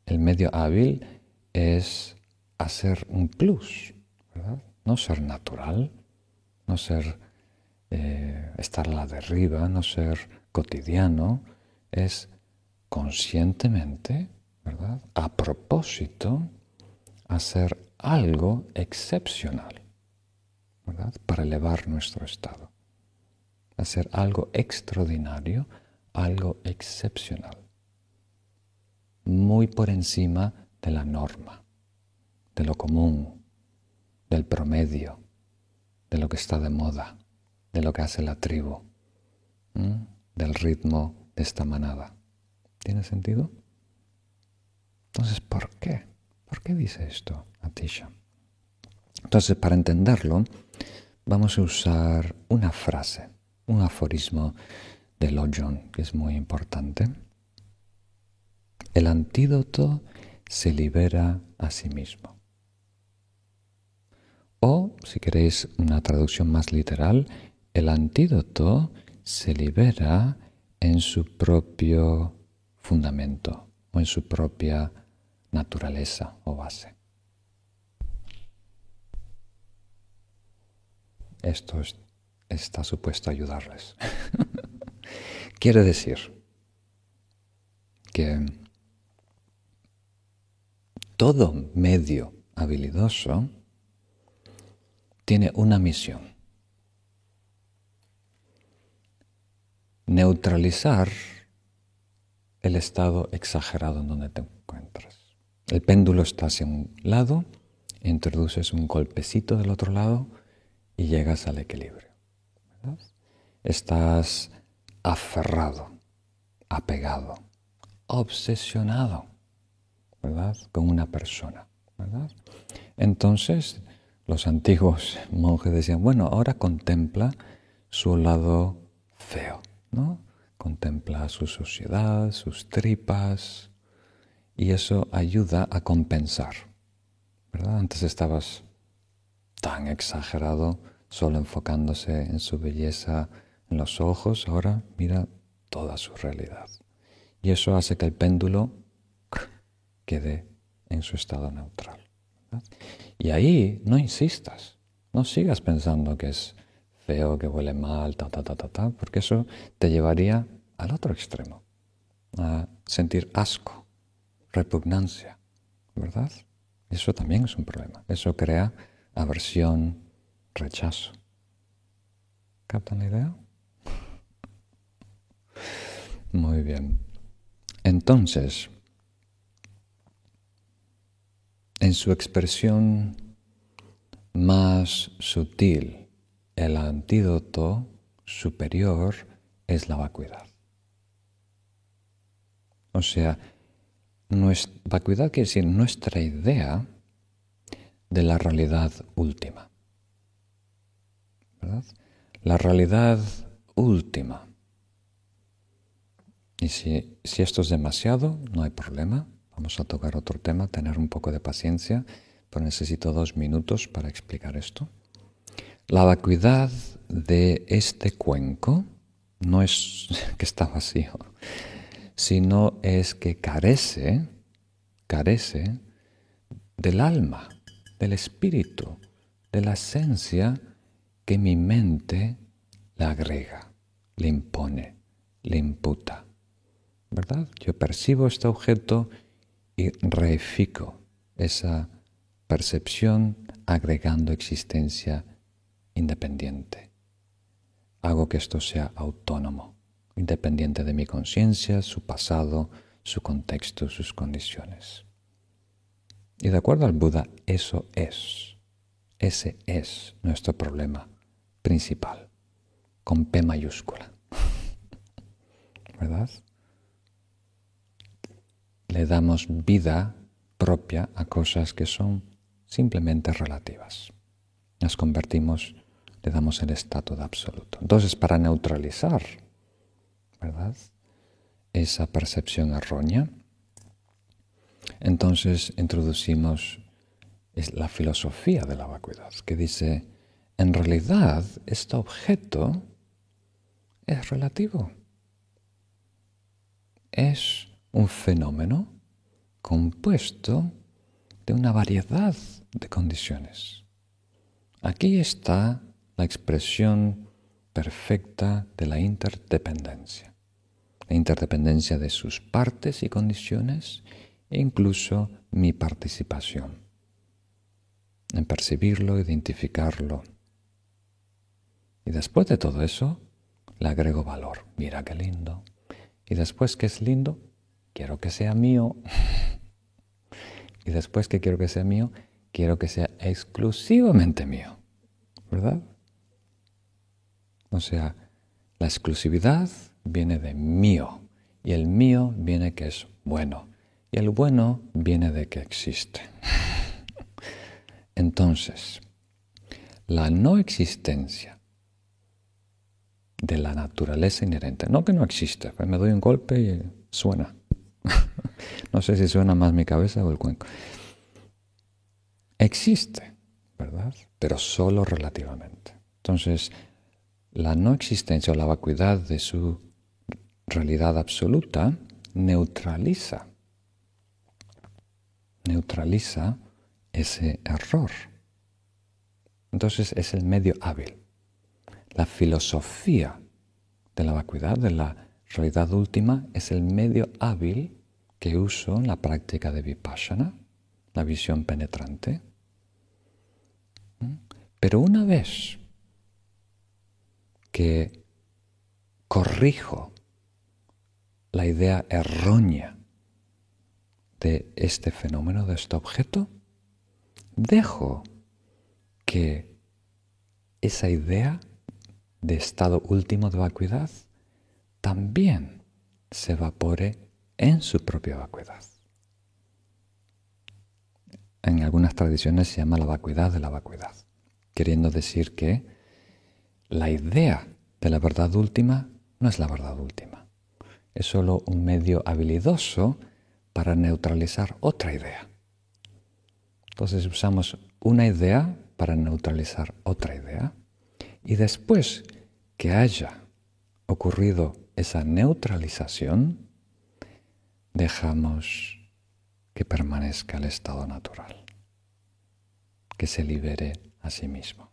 el medio hábil es hacer un plus, ¿verdad? No ser natural, no ser estar a la deriva, no ser cotidiano, es conscientemente, ¿verdad?, a propósito, hacer algo excepcional, ¿verdad?, para elevar nuestro estado. Hacer algo extraordinario, algo excepcional, muy por encima de la norma, de lo común, del promedio, de lo que está de moda, de lo que hace la tribu, del ritmo de esta manada. ¿Tiene sentido? Entonces, ¿por qué? ¿Por qué dice esto Atisha? Entonces, para entenderlo, vamos a usar una frase, un aforismo de Lojong, que es muy importante. El antídoto se libera a sí mismo. O, si queréis una traducción más literal, el antídoto se libera en su propio fundamento o en su propia naturaleza o base. Esto está supuesto a ayudarles. Quiere decir que todo medio habilidoso tiene una misión: neutralizar el estado exagerado en donde te encuentras. El péndulo está hacia un lado, introduces un golpecito del otro lado y llegas al equilibrio, ¿verdad? Estás aferrado, apegado, obsesionado, ¿verdad?, con una persona, ¿verdad? Entonces, los antiguos monjes decían, bueno, ahora contempla su lado feo, ¿no? Contempla su suciedad, sus tripas, y eso ayuda a compensar, ¿verdad? Antes estabas tan exagerado, solo enfocándose en su belleza, en los ojos, ahora mira toda su realidad. Y eso hace que el péndulo quede en su estado neutral, ¿verdad? Y ahí no insistas, no sigas pensando que es feo, que huele mal, porque eso te llevaría al otro extremo, a sentir asco, repugnancia, ¿verdad? Eso también es un problema. Eso crea aversión, rechazo. ¿Captan la idea? Muy bien. Entonces, en su expresión más sutil, el antídoto superior es la vacuidad. O sea, vacuidad quiere decir nuestra idea de la realidad última. ¿Verdad? La realidad última. Y si esto es demasiado, no hay problema. Vamos a tocar otro tema, tener un poco de paciencia, pero necesito 2 minutos para explicar esto. La vacuidad de este cuenco no es que está vacío, sino es que carece del alma, del espíritu, de la esencia que mi mente le agrega, le impone, le imputa. ¿Verdad? Yo percibo este objeto y reifico esa percepción agregando existencia independiente. Hago que esto sea autónomo, independiente de mi conciencia, su pasado, su contexto, sus condiciones. Y de acuerdo al Buda, ese es nuestro problema principal, con P mayúscula. ¿Verdad? Le damos vida propia a cosas que son simplemente relativas. Las convertimos, le damos el estatus de absoluto. Entonces, para neutralizar, ¿verdad?, esa percepción errónea, entonces introducimos la filosofía de la vacuidad, que dice, en realidad, este objeto es relativo. Es un fenómeno compuesto de una variedad de condiciones. Aquí está la expresión perfecta de la interdependencia de sus partes y condiciones e incluso mi participación en percibirlo, identificarlo. Y después de todo eso, le agrego valor. Mira qué lindo. Y después que es lindo, quiero que sea mío. Y después que quiero que sea mío, quiero que sea exclusivamente mío. ¿Verdad? O sea, la exclusividad viene de mío. Y el mío viene que es bueno. Y el bueno viene de que existe. Entonces, la no existencia de la naturaleza inherente, no que no existe, me doy un golpe y suena. No sé si suena más mi cabeza o el cuenco. Existe, ¿verdad? Pero solo relativamente. Entonces, la no existencia o la vacuidad de su realidad absoluta neutraliza ese error. Entonces es el medio hábil. La filosofía de la vacuidad, de la realidad última, es el medio hábil que uso en la práctica de Vipassana, la visión penetrante. Pero una vez que corrijo la idea errónea de este fenómeno, de este objeto, dejo que esa idea de estado último de vacuidad también se evapore en su propia vacuidad. En algunas tradiciones se llama la vacuidad de la vacuidad, queriendo decir que la idea de la verdad última no es la verdad última. Es solo un medio habilidoso para neutralizar otra idea. Entonces usamos una idea para neutralizar otra idea y después que haya ocurrido esa neutralización, dejamos que permanezca el estado natural, que se libere a sí mismo.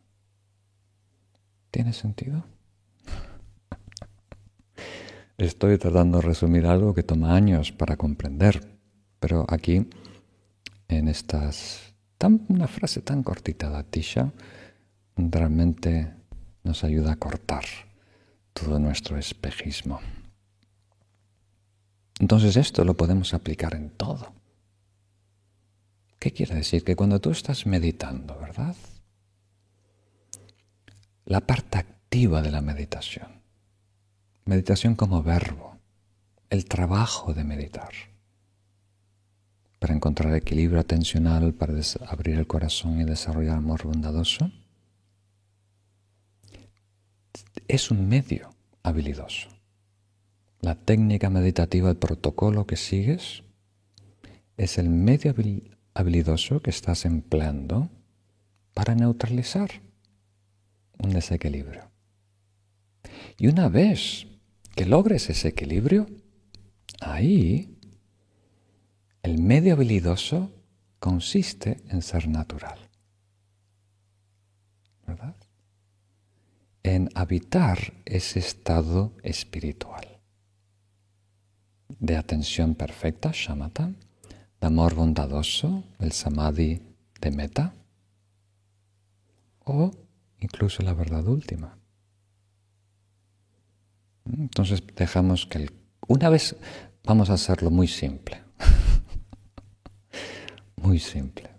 ¿Tiene sentido? Estoy tratando de resumir algo que toma años para comprender, pero aquí, en estas Una frase tan cortita de Atisha realmente nos ayuda a cortar todo nuestro espejismo. Entonces esto lo podemos aplicar en todo. ¿Qué quiere decir? Que cuando tú estás meditando, ¿verdad? La parte activa de la meditación como verbo, el trabajo de meditar, para encontrar equilibrio atencional, para abrir el corazón y desarrollar amor bondadoso, es un medio habilidoso. La técnica meditativa, el protocolo que sigues, es el medio habilidoso que estás empleando para neutralizar un desequilibrio. Y una vez que logres ese equilibrio, ahí el medio habilidoso consiste en ser natural, ¿verdad? En habitar ese estado espiritual de atención perfecta, shamatha, de amor bondadoso, el samadhi de metta, o incluso la verdad última. Entonces dejamos que una vez vamos a hacerlo muy simple. Muy simple.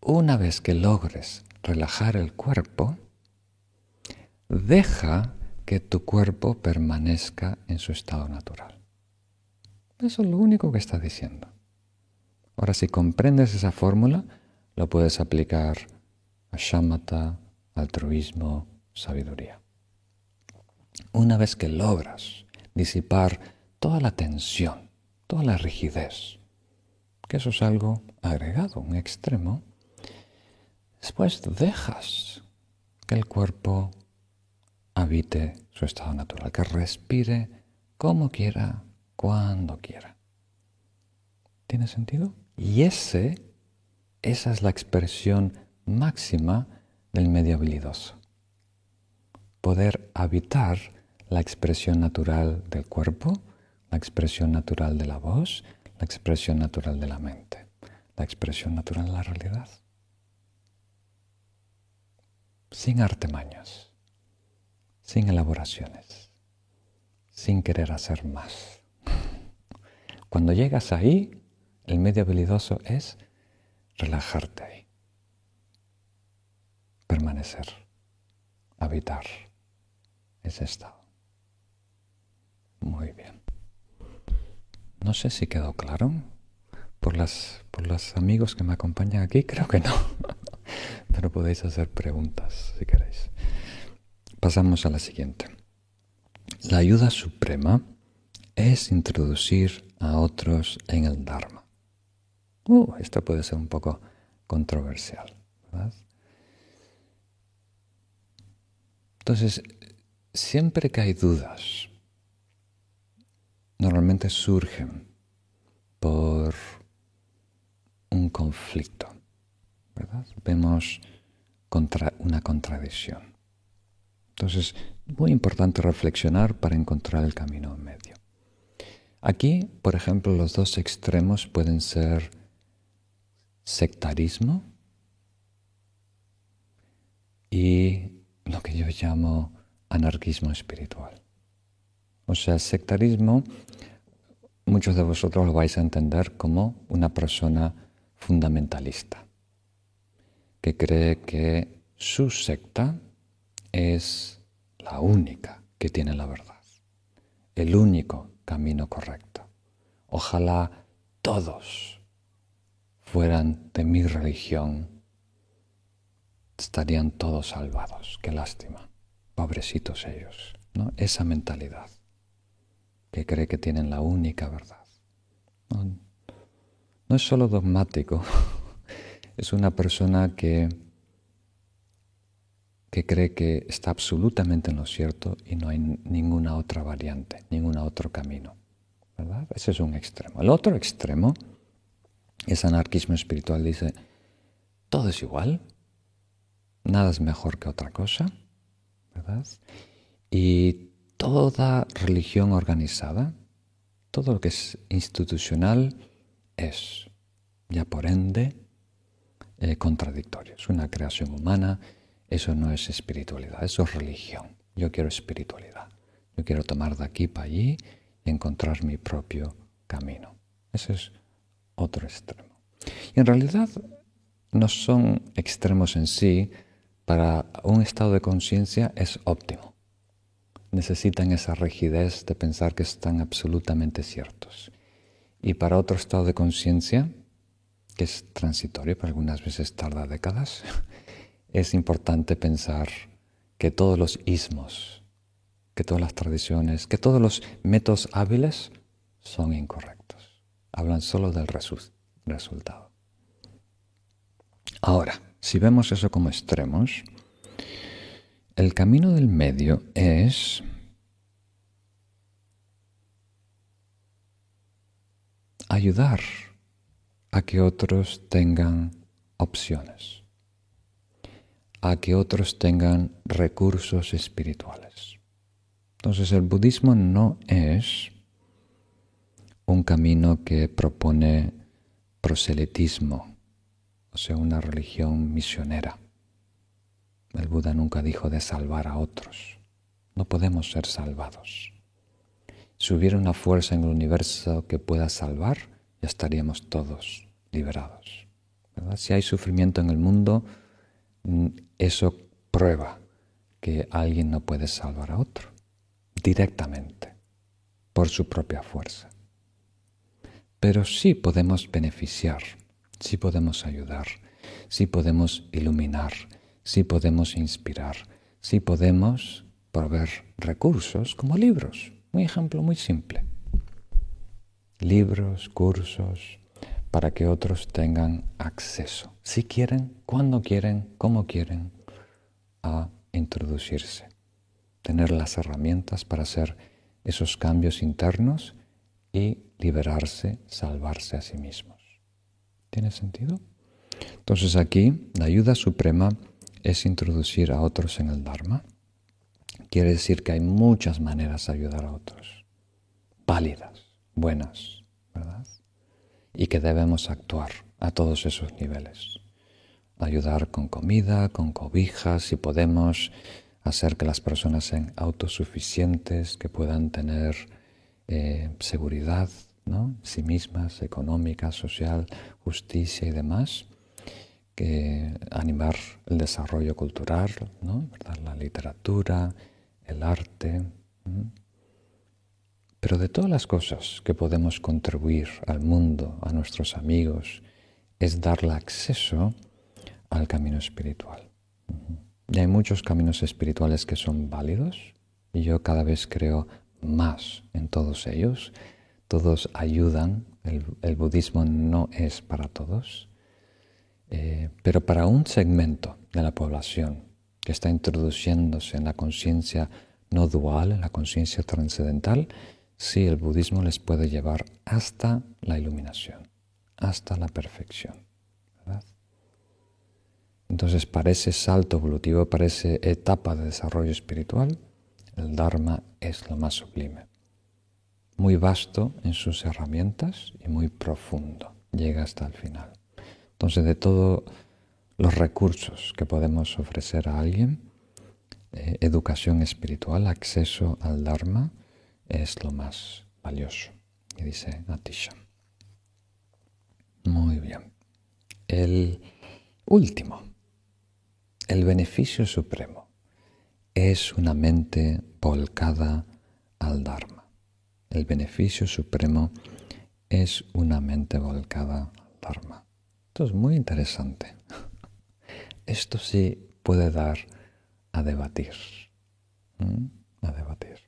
Una vez que logres relajar el cuerpo, deja que tu cuerpo permanezca en su estado natural. Eso es lo único que está diciendo. Ahora, si comprendes esa fórmula, lo puedes aplicar a shamatha, altruismo, sabiduría. Una vez que logras disipar toda la tensión, toda la rigidez, que eso es algo agregado, un extremo, después dejas que el cuerpo habite su estado natural, que respire como quiera, cuando quiera. ¿Tiene sentido? Y esa es la expresión máxima del medio habilidoso. Poder habitar la expresión natural del cuerpo, la expresión natural de la voz, la expresión natural de la mente, la expresión natural de la realidad. Sin artimañas, sin elaboraciones, sin querer hacer más. Cuando llegas ahí, el medio habilidoso es relajarte ahí, permanecer, habitar ese estado. Muy bien. No sé si quedó claro. Por los amigos que me acompañan aquí, creo que no. Pero podéis hacer preguntas si queréis. Pasamos a la siguiente. La ayuda suprema es introducir a otros en el Dharma. Esto puede ser un poco controversial, ¿verdad? Entonces, siempre que hay dudas, normalmente surgen por un conflicto, ¿verdad? Vemos una contradicción. Entonces, muy importante reflexionar para encontrar el camino en medio. Aquí, por ejemplo, los dos extremos pueden ser sectarismo y lo que yo llamo anarquismo espiritual. O sea, sectarismo, muchos de vosotros lo vais a entender como una persona fundamentalista, que cree que su secta es la única que tiene la verdad, el único camino correcto. Ojalá todos fueran de mi religión, estarían todos salvados. Qué lástima, pobrecitos ellos, ¿no? Esa mentalidad que cree que tienen la única verdad. No es solo dogmático, es una persona que cree que está absolutamente en lo cierto y no hay ninguna otra variante, ningún otro camino, ¿verdad? Ese es un extremo. El otro extremo es anarquismo espiritual, dice, todo es igual, nada es mejor que otra cosa, ¿verdad? Y toda religión organizada, todo lo que es institucional es, ya por ende, contradictorio. Es una creación humana, eso no es espiritualidad, eso es religión. Yo quiero espiritualidad. Yo quiero tomar de aquí para allí y encontrar mi propio camino. Ese es otro extremo. Y en realidad no son extremos en sí. Para un estado de conciencia es óptimo. Necesitan esa rigidez de pensar que están absolutamente ciertos. Y para otro estado de conciencia, que es transitorio, pero algunas veces tarda décadas, es importante pensar que todos los ismos, que todas las tradiciones, que todos los métodos hábiles son incorrectos. Hablan solo del resultado. Ahora, si vemos eso como extremos, el camino del medio es ayudar a que otros tengan opciones, a que otros tengan recursos espirituales. Entonces el budismo no es un camino que propone proselitismo, o sea, una religión misionera. El Buda nunca dijo de salvar a otros. No podemos ser salvados. Si hubiera una fuerza en el universo que pueda salvar, ya estaríamos todos liberados, ¿verdad? Si hay sufrimiento en el mundo, eso prueba que alguien no puede salvar a otro directamente, por su propia fuerza. Pero sí podemos beneficiar, sí podemos ayudar, sí podemos iluminar, sí podemos inspirar, sí podemos proveer recursos como libros. Un ejemplo muy simple. Libros, cursos, para que otros tengan acceso, si quieren, cuando quieren, cómo quieren, a introducirse. Tener las herramientas para hacer esos cambios internos y liberarse, salvarse a sí mismos. ¿Tiene sentido? Entonces aquí la ayuda suprema es introducir a otros en el Dharma. Quiere decir que hay muchas maneras de ayudar a otros, válidas, buenas, ¿verdad? Y que debemos actuar a todos esos niveles. Ayudar con comida, con cobijas, si podemos hacer que las personas sean autosuficientes, que puedan tener seguridad, ¿no? Sí mismas, económica, social, justicia y demás. Que animar el desarrollo cultural, ¿no? ¿Verdad? La literatura, el arte. Pero de todas las cosas que podemos contribuir al mundo, a nuestros amigos, es darle acceso al camino espiritual. Y hay muchos caminos espirituales que son válidos y yo cada vez creo más en todos ellos. Todos ayudan. El budismo no es para todos. Pero para un segmento de la población que está introduciéndose en la conciencia no dual, en la conciencia trascendental, sí, el budismo les puede llevar hasta la iluminación, hasta la perfección, ¿verdad? Entonces, para ese salto evolutivo, para esa etapa de desarrollo espiritual, el Dharma es lo más sublime. Muy vasto en sus herramientas y muy profundo, llega hasta el final. Entonces, de todos los recursos que podemos ofrecer a alguien, educación espiritual, acceso al Dharma, es lo más valioso. Y dice Atisha. Muy bien. El último, el beneficio supremo, es una mente volcada al Dharma. El beneficio supremo es una mente volcada al Dharma. Esto es muy interesante. Esto sí puede dar a debatir. A debatir.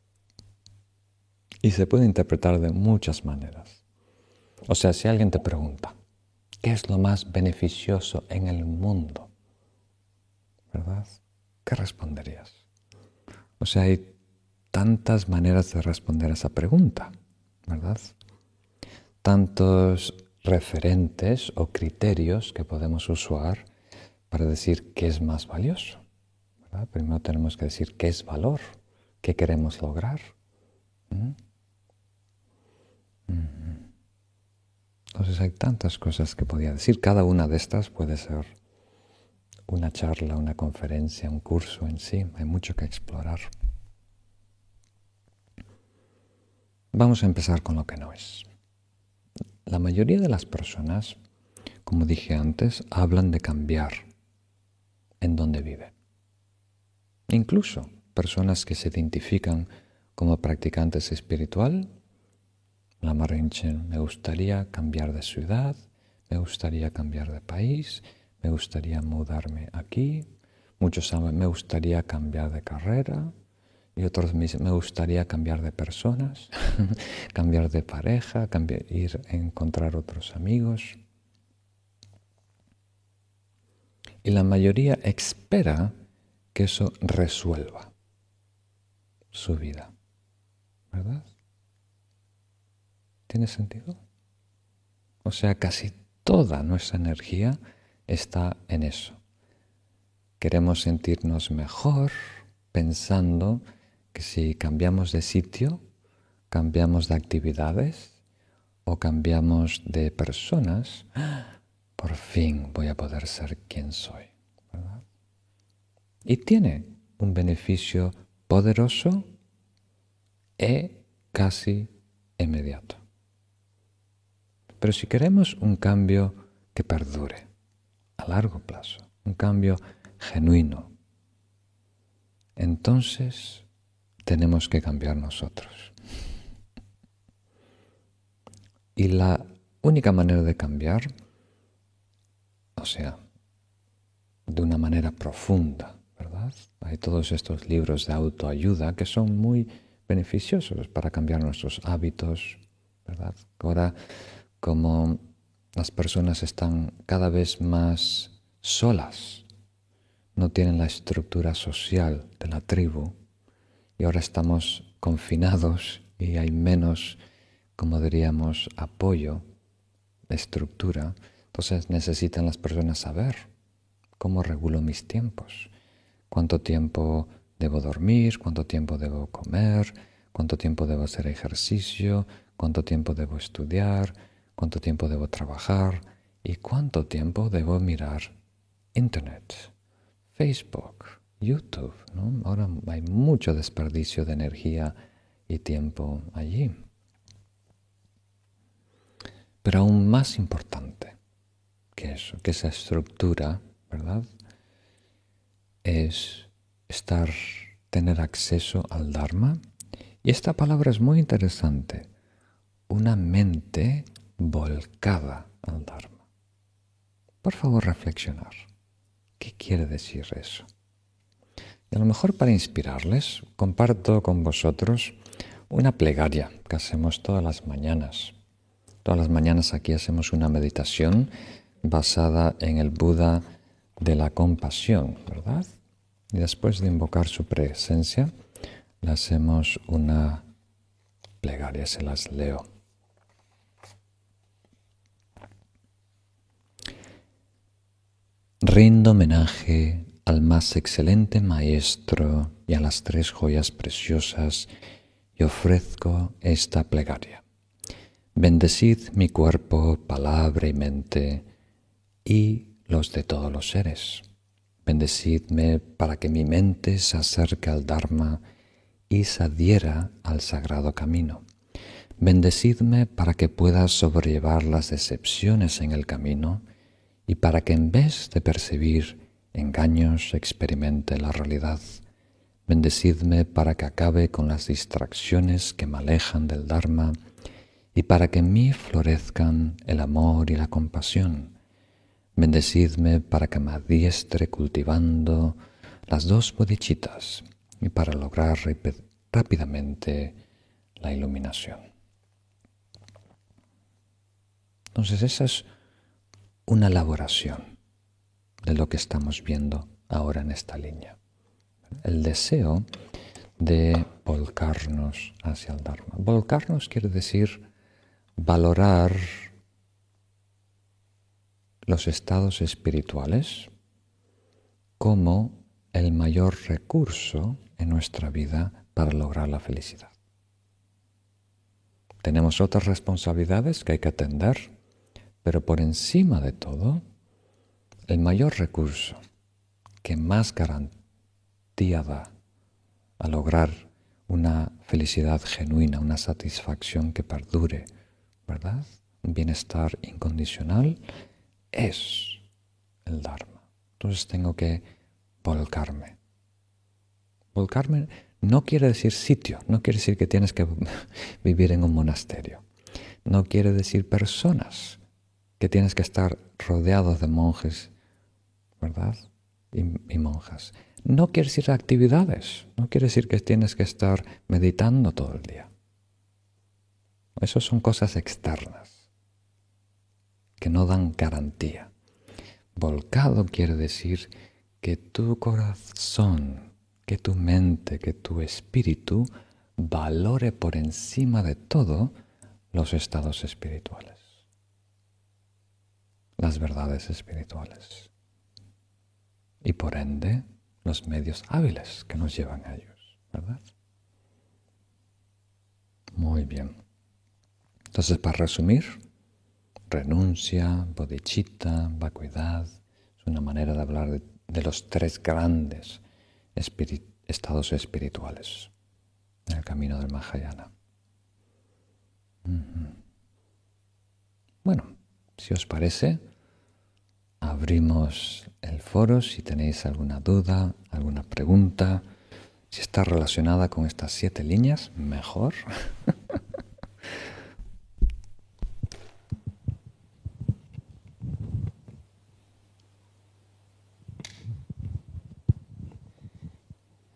Y se puede interpretar de muchas maneras. O sea, si alguien te pregunta, ¿qué es lo más beneficioso en el mundo? ¿Verdad? ¿Qué responderías? O sea, hay tantas maneras de responder a esa pregunta, ¿verdad? Tantos referentes o criterios que podemos usar para decir qué es más valioso, ¿verdad? Primero tenemos que decir qué es valor, qué queremos lograr. Entonces hay tantas cosas que podía decir. Cada una de estas puede ser una charla, una conferencia, un curso en sí. Hay mucho que explorar. Vamos a empezar con lo que no es. La mayoría de las personas, como dije antes, hablan de cambiar en donde vive. Incluso personas que se identifican como practicantes espiritual, Lama Rinchen, me gustaría cambiar de ciudad, me gustaría cambiar de país, me gustaría mudarme aquí, muchos saben, me gustaría cambiar de carrera, y otros me dicen, me gustaría cambiar de personas, cambiar de pareja, ir a encontrar otros amigos. Y la mayoría espera que eso resuelva su vida, ¿verdad? ¿Tiene sentido? O sea, casi toda nuestra energía está en eso. Queremos sentirnos mejor pensando que si cambiamos de sitio, cambiamos de actividades o cambiamos de personas, por fin voy a poder ser quien soy, ¿verdad? Y tiene un beneficio poderoso e casi inmediato. Pero si queremos un cambio que perdure a largo plazo, un cambio genuino, entonces tenemos que cambiar nosotros. Y la única manera de cambiar, o sea, de una manera profunda, ¿verdad? Hay todos estos libros de autoayuda que son muy beneficiosos para cambiar nuestros hábitos, ¿verdad? Ahora, como las personas están cada vez más solas, no tienen la estructura social de la tribu y ahora estamos confinados y hay menos, como diríamos, apoyo, estructura. Entonces necesitan las personas saber cómo regulo mis tiempos, cuánto tiempo debo dormir, cuánto tiempo debo comer, cuánto tiempo debo hacer ejercicio, cuánto tiempo debo estudiar, cuánto tiempo debo trabajar y cuánto tiempo debo mirar Internet, Facebook, YouTube, ¿no? Ahora hay mucho desperdicio de energía y tiempo allí. Pero aún más importante que eso, que esa estructura, ¿verdad? Es tener acceso al Dharma. Y esta palabra es muy interesante. Una mente volcada al Dharma. Por favor, reflexionar. ¿Qué quiere decir eso? Y a lo mejor para inspirarles, comparto con vosotros una plegaria que hacemos todas las mañanas. Todas las mañanas aquí hacemos una meditación basada en el Buda de la compasión, ¿verdad? Y después de invocar su presencia, le hacemos una plegaria, se las leo. Rindo homenaje al más excelente maestro y a las tres joyas preciosas y ofrezco esta plegaria. Bendecid mi cuerpo, palabra y mente y los de todos los seres. Bendecidme para que mi mente se acerque al Dharma y se adhiera al sagrado camino. Bendecidme para que pueda sobrellevar las decepciones en el camino y para que en vez de percibir engaños experimente la realidad. Bendecidme para que acabe con las distracciones que me alejan del Dharma y para que en mí florezcan el amor y la compasión. Bendecidme para que me adiestre cultivando las dos bodhicittas y para lograr rápidamente la iluminación. Entonces esa es una elaboración de lo que estamos viendo ahora en esta línea. El deseo de volcarnos hacia el Dharma. Volcarnos quiere decir valorar los estados espirituales como el mayor recurso en nuestra vida para lograr la felicidad. Tenemos otras responsabilidades que hay que atender, pero por encima de todo, el mayor recurso que más garantía da a lograr una felicidad genuina, una satisfacción que perdure, ¿verdad? Un bienestar incondicional es el Dharma. Entonces tengo que volcarme. Volcarme no quiere decir sitio, no quiere decir que tienes que vivir en un monasterio. No quiere decir personas, que tienes que estar rodeados de monjes, ¿verdad? Y monjas. No quiere decir actividades, no quiere decir que tienes que estar meditando todo el día. Eso son cosas externas que no dan garantía. Volcado quiere decir que tu corazón, que tu mente, que tu espíritu valore por encima de todo los estados espirituales, las verdades espirituales y por ende los medios hábiles que nos llevan a ellos, ¿verdad? Muy bien. Entonces, para resumir, renuncia, bodhicitta, vacuidad, es una manera de hablar de los tres grandes estados espirituales en el camino del Mahayana. Bueno, si os parece, abrimos el foro si tenéis alguna duda, alguna pregunta. Si está relacionada con estas 7 líneas, mejor.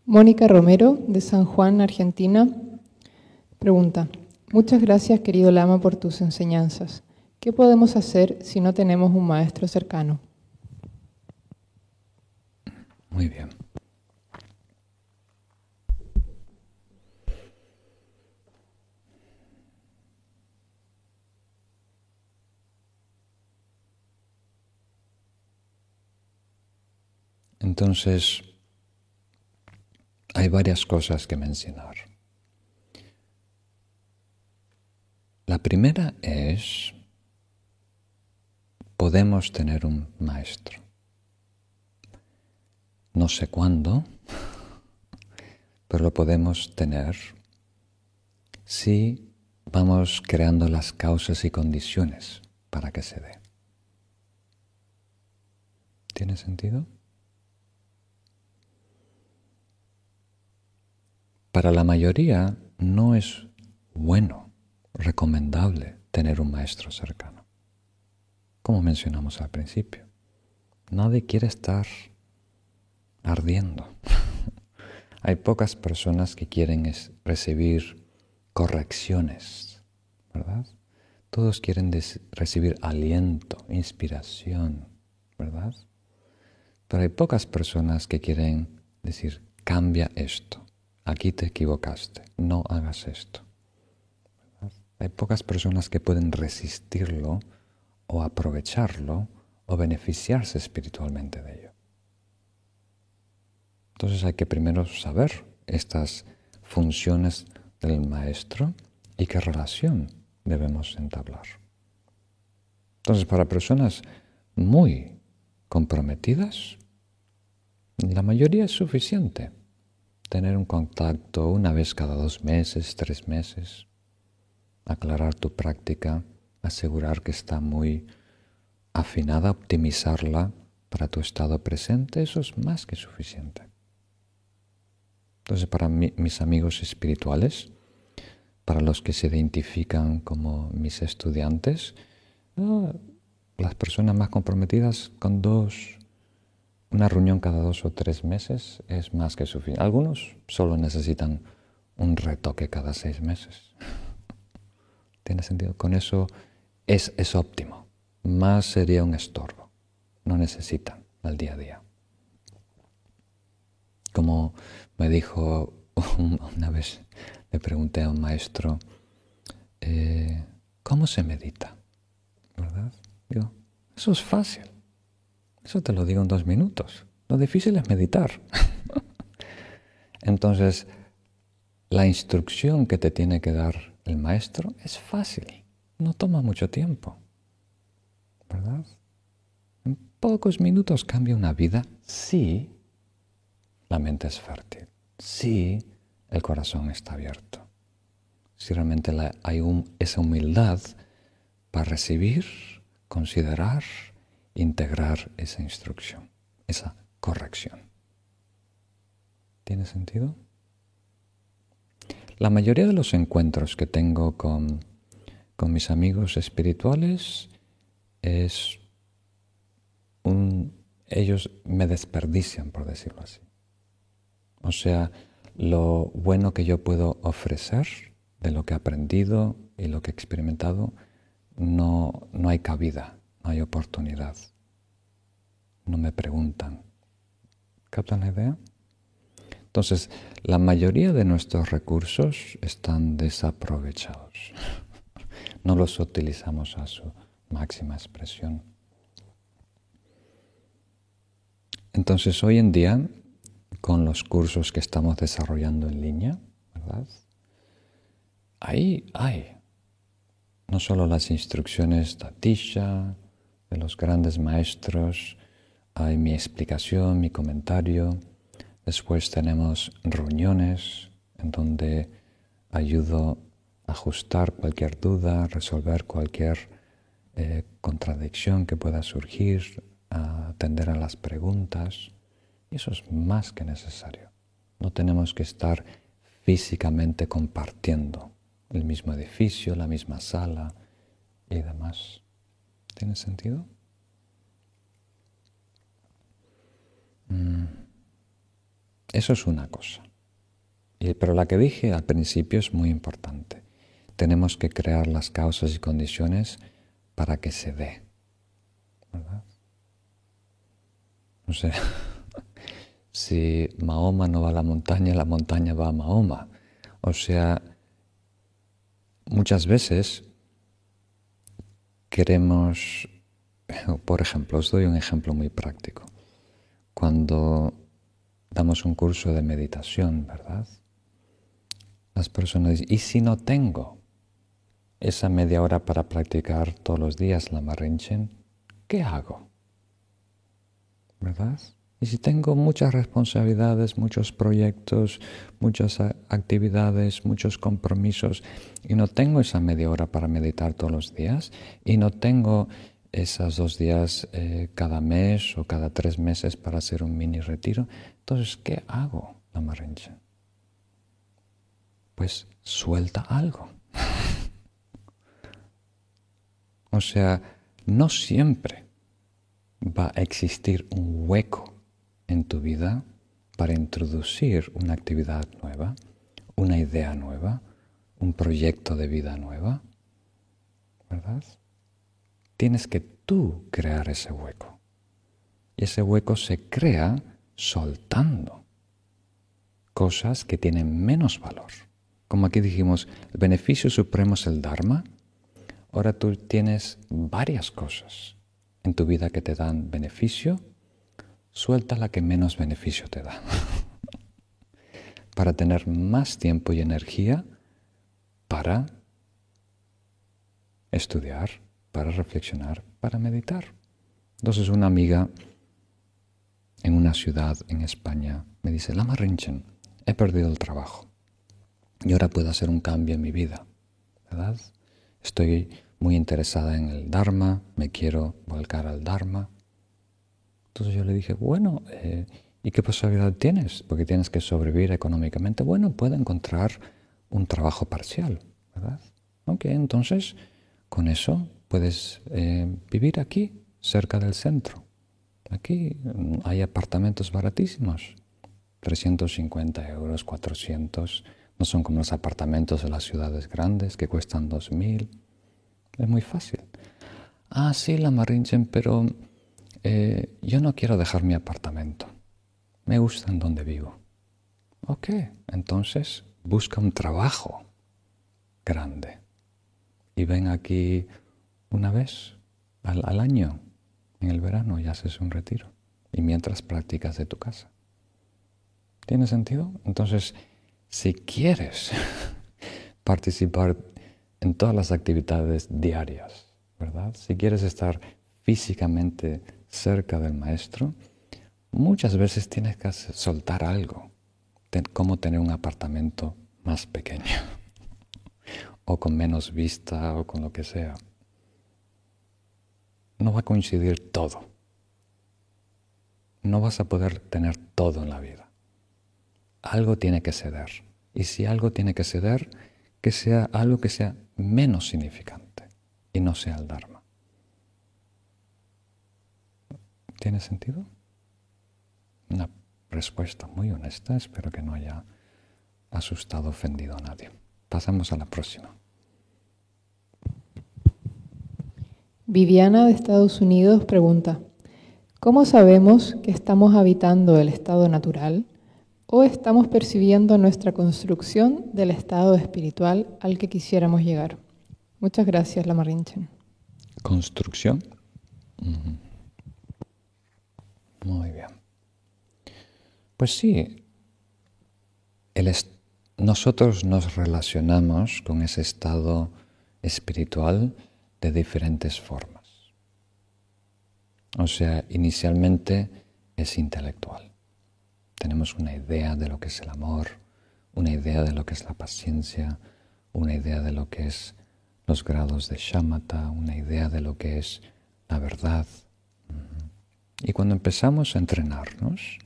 Mónica Romero, de San Juan, Argentina, pregunta: muchas gracias, querido Lama, por tus enseñanzas. ¿Qué podemos hacer si no tenemos un maestro cercano? Muy bien. Entonces, hay varias cosas que mencionar. La primera es, podemos tener un maestro. No sé cuándo, pero lo podemos tener si vamos creando las causas y condiciones para que se dé. ¿Tiene sentido? Para la mayoría no es bueno, recomendable tener un maestro cercano. Como mencionamos al principio, nadie quiere estar ardiendo. Hay pocas personas que quieren recibir correcciones, ¿verdad? Todos quieren recibir aliento, inspiración, ¿verdad? Pero hay pocas personas que quieren decir, cambia esto. Aquí te equivocaste, no hagas esto. ¿Verdad? Hay pocas personas que pueden resistirlo o aprovecharlo o beneficiarse espiritualmente de ello. Entonces hay que primero saber estas funciones del maestro y qué relación debemos entablar. Entonces, para personas muy comprometidas, la mayoría es suficiente. Tener un contacto una vez cada 2 meses, 3 meses, aclarar tu práctica, asegurar que está muy afinada, optimizarla para tu estado presente, eso es más que suficiente. Entonces, para mis amigos espirituales, para los que se identifican como mis estudiantes, las personas más comprometidas con una reunión cada 2 o 3 meses es más que suficiente. Algunos solo necesitan un retoque cada 6 meses. ¿Tiene sentido? Con eso es óptimo. Más sería un estorbo. No necesitan al día a día. Como me dijo una vez, le pregunté a un maestro, ¿cómo se medita? ¿Verdad? Digo, eso es fácil. Eso te lo digo en 2 minutos. Lo difícil es meditar. Entonces, la instrucción que te tiene que dar el maestro es fácil. No toma mucho tiempo. ¿Verdad? En pocos minutos cambia una vida, sí, la mente es fértil, si el corazón está abierto, si realmente hay esa humildad para recibir, considerar, integrar esa instrucción, esa corrección. ¿Tiene sentido? La mayoría de los encuentros que tengo con mis amigos espirituales ellos me desperdician, por decirlo así. O sea, lo bueno que yo puedo ofrecer de lo que he aprendido y lo que he experimentado, no hay cabida, no hay oportunidad. No me preguntan. ¿Captan la idea? Entonces, la mayoría de nuestros recursos están desaprovechados. No los utilizamos a su máxima expresión. Entonces, hoy en día, con los cursos que estamos desarrollando en línea, ¿verdad? Ahí hay no solo las instrucciones de Atisha, de los grandes maestros, hay mi explicación, mi comentario. Después tenemos reuniones en donde ayudo a ajustar cualquier duda, resolver cualquier contradicción que pueda surgir, a atender a las preguntas. Y eso es más que necesario. No tenemos que estar físicamente compartiendo el mismo edificio, la misma sala y demás. ¿Tiene sentido? Eso es una cosa. Pero la que dije al principio es muy importante. Tenemos que crear las causas y condiciones para que se dé. ¿Verdad? O sea, si Mahoma no va a la montaña va a Mahoma. O sea, muchas veces queremos, por ejemplo, os doy un ejemplo muy práctico. Cuando damos un curso de meditación, ¿verdad? Las personas dicen, ¿y si no tengo esa media hora para practicar todos los días Lama Rinchen? ¿Qué hago? ¿Verdad? Y si tengo muchas responsabilidades, muchos proyectos, muchas actividades, muchos compromisos, y no tengo esa media hora para meditar todos los días, y no tengo esos 2 días cada mes o cada 3 meses para hacer un mini retiro, entonces, ¿qué hago, Lama Rinchen? Pues suelta algo. O sea, no siempre va a existir un hueco en tu vida para introducir una actividad nueva, una idea nueva, un proyecto de vida nueva, ¿verdad? Tienes que tú crear ese hueco. Y ese hueco se crea soltando cosas que tienen menos valor. Como aquí dijimos, el beneficio supremo es el Dharma. Ahora tú tienes varias cosas en tu vida que te dan beneficio, suelta la que menos beneficio te da. Para tener más tiempo y energía para estudiar, para reflexionar, para meditar. Entonces una amiga en una ciudad en España me dice, Lama Rinchen, he perdido el trabajo y ahora puedo hacer un cambio en mi vida, ¿verdad? Estoy muy interesada en el Dharma, me quiero volcar al Dharma. Entonces yo le dije, bueno, ¿y qué posibilidad tienes? Porque tienes que sobrevivir económicamente. Bueno, puedo encontrar un trabajo parcial, ¿verdad? Ok, entonces con eso puedes vivir aquí, cerca del centro. Aquí hay apartamentos baratísimos, 350 euros, 400. No son como los apartamentos de las ciudades grandes que cuestan 2.000. Es muy fácil. Ah, sí, Lama Rinchen, pero yo no quiero dejar mi apartamento. Me gusta en donde vivo. Ok, entonces busca un trabajo grande y ven aquí una vez al año, en el verano, y haces un retiro. Y mientras practicas de tu casa. ¿Tiene sentido? Entonces, si quieres participar en todas las actividades diarias, ¿verdad? Si quieres estar físicamente cerca del maestro, muchas veces tienes que soltar algo, como tener un apartamento más pequeño, o con menos vista, o con lo que sea. No va a coincidir todo. No vas a poder tener todo en la vida. Algo tiene que ceder. Y si algo tiene que ceder, que sea algo que sea menos significante y no sea el Dharma. ¿Tiene sentido? Una respuesta muy honesta. Espero que no haya asustado o ofendido a nadie. Pasamos a la próxima. Viviana de Estados Unidos pregunta: ¿cómo sabemos que estamos habitando el estado natural o estamos percibiendo nuestra construcción del estado espiritual al que quisiéramos llegar? Muchas gracias, Lama Rinchen. ¿Construcción? Muy bien. Pues sí, nosotros nos relacionamos con ese estado espiritual de diferentes formas. O sea, inicialmente es intelectual. Tenemos una idea de lo que es el amor, una idea de lo que es la paciencia, una idea de lo que es los grados de shamatha, una idea de lo que es la verdad. Y cuando empezamos a entrenarnos,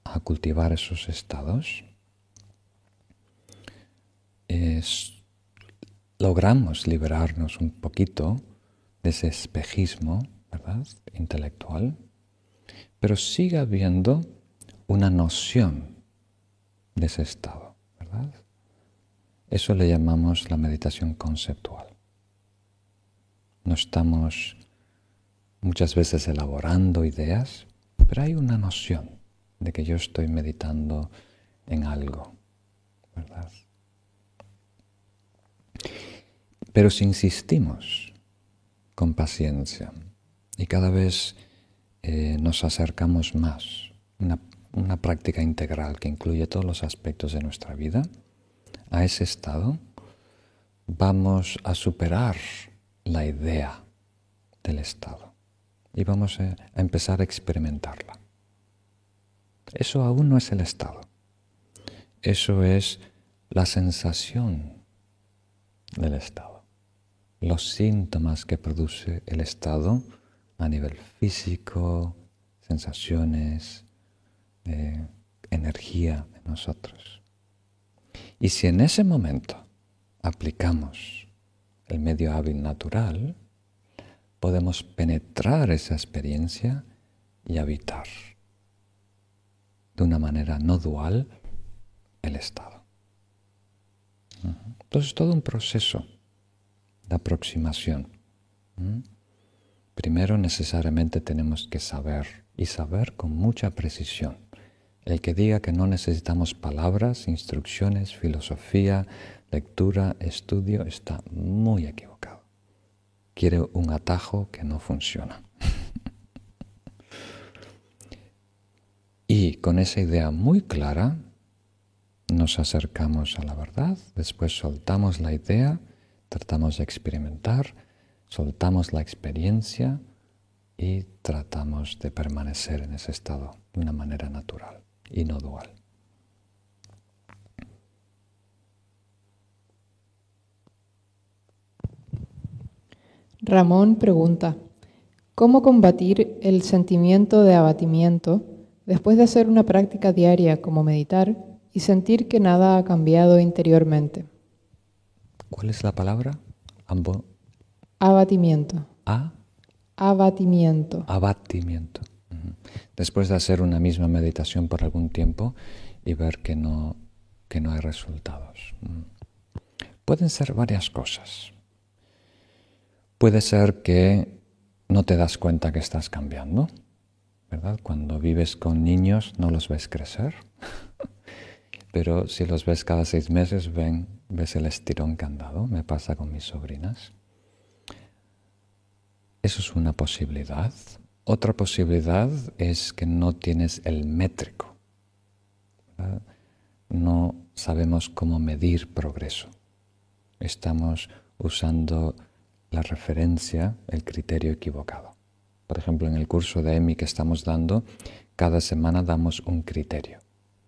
a cultivar esos estados, logramos liberarnos un poquito de ese espejismo, ¿verdad?, intelectual, pero sigue habiendo una noción de ese estado, ¿verdad? Eso le llamamos la meditación conceptual. No estamos muchas veces elaborando ideas, pero hay una noción de que yo estoy meditando en algo, ¿verdad? Pero si insistimos con paciencia y cada vez nos acercamos más, una práctica integral que incluye todos los aspectos de nuestra vida, a ese estado, vamos a superar la idea del estado y vamos a empezar a experimentarla. Eso aún no es el estado. Eso es la sensación del estado. Los síntomas que produce el estado a nivel físico, sensaciones, energía en nosotros. Y si en ese momento aplicamos el medio hábil natural, podemos penetrar esa experiencia y habitar de una manera no dual el estado. Entonces es todo un proceso de aproximación. Primero necesariamente tenemos que saber, y saber con mucha precisión. El que diga que no necesitamos palabras, instrucciones, filosofía, lectura, estudio, está muy equivocado. Quiere un atajo que no funciona. Y con esa idea muy clara, nos acercamos a la verdad, después soltamos la idea, tratamos de experimentar, soltamos la experiencia y tratamos de permanecer en ese estado de una manera natural y no dual. Ramón pregunta: ¿cómo combatir el sentimiento de abatimiento después de hacer una práctica diaria como meditar y sentir que nada ha cambiado interiormente? ¿Cuál es la palabra? Abatimiento. Abatimiento. Abatimiento. Después de hacer una misma meditación por algún tiempo y ver que no hay resultados. Pueden ser varias cosas. Puede ser que no te das cuenta que estás cambiando, ¿verdad? Cuando vives con niños no los ves crecer, pero si los ves cada 6 meses, ves el estirón que han dado. Me pasa con mis sobrinas. Eso es una posibilidad. Otra posibilidad es que no tienes el métrico, ¿verdad? No sabemos cómo medir progreso. Estamos usando la referencia, el criterio equivocado. Por ejemplo, en el curso de EMI que estamos dando, cada semana damos un criterio,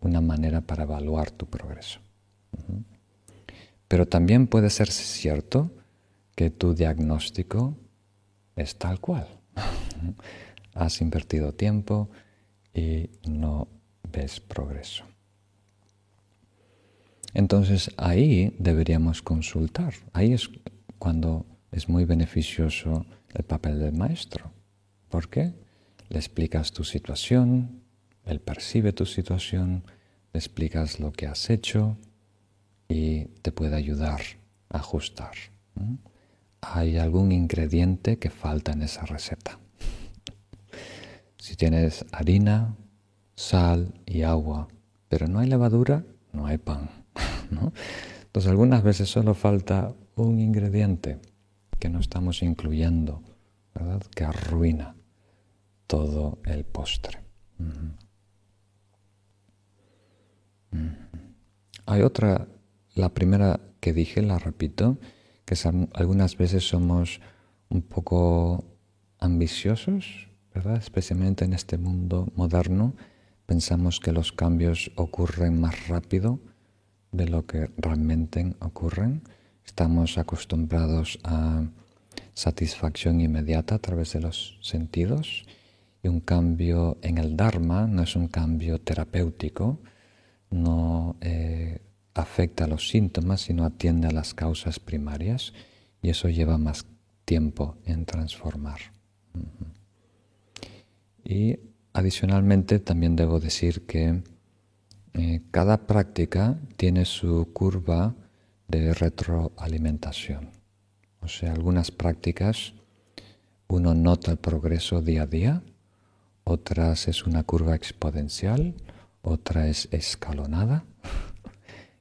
una manera para evaluar tu progreso. Pero también puede ser cierto que tu diagnóstico es tal cual. Has invertido tiempo y no ves progreso. Entonces ahí deberíamos consultar. Ahí es cuando es muy beneficioso el papel del maestro. ¿Por qué? Le explicas tu situación, él percibe tu situación, le explicas lo que has hecho y te puede ayudar a ajustar. Hay algún ingrediente que falta en esa receta. Si tienes harina, sal y agua, pero no hay levadura, no hay pan, ¿no? Entonces algunas veces solo falta un ingrediente que no estamos incluyendo, ¿verdad? Que arruina todo el postre. Hay otra, la primera que dije, la repito, que algunas veces somos un poco ambiciosos, ¿verdad? Especialmente en este mundo moderno, pensamos que los cambios ocurren más rápido de lo que realmente ocurren. Estamos acostumbrados a satisfacción inmediata a través de los sentidos y un cambio en el Dharma no es un cambio terapéutico, no afecta a los síntomas, sino atiende a las causas primarias y eso lleva más tiempo en transformar. Y adicionalmente también debo decir que cada práctica tiene su curva de retroalimentación. O sea, algunas prácticas uno nota el progreso día a día, otras es una curva exponencial, otra es escalonada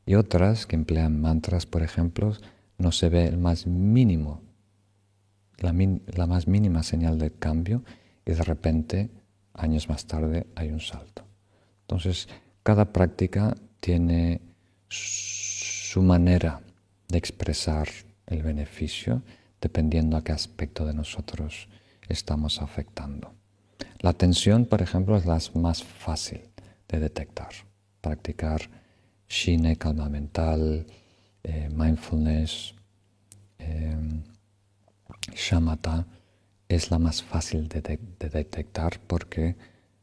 y otras que emplean mantras, por ejemplo, no se ve el más mínimo, la más mínima señal de cambio y de repente, años más tarde, hay un salto. Entonces, cada práctica tiene su manera de expresar el beneficio dependiendo a qué aspecto de nosotros estamos afectando. La atención, por ejemplo, es la más fácil de detectar. Practicar Shine, calma mental, mindfulness, shamatha, es la más fácil de detectar porque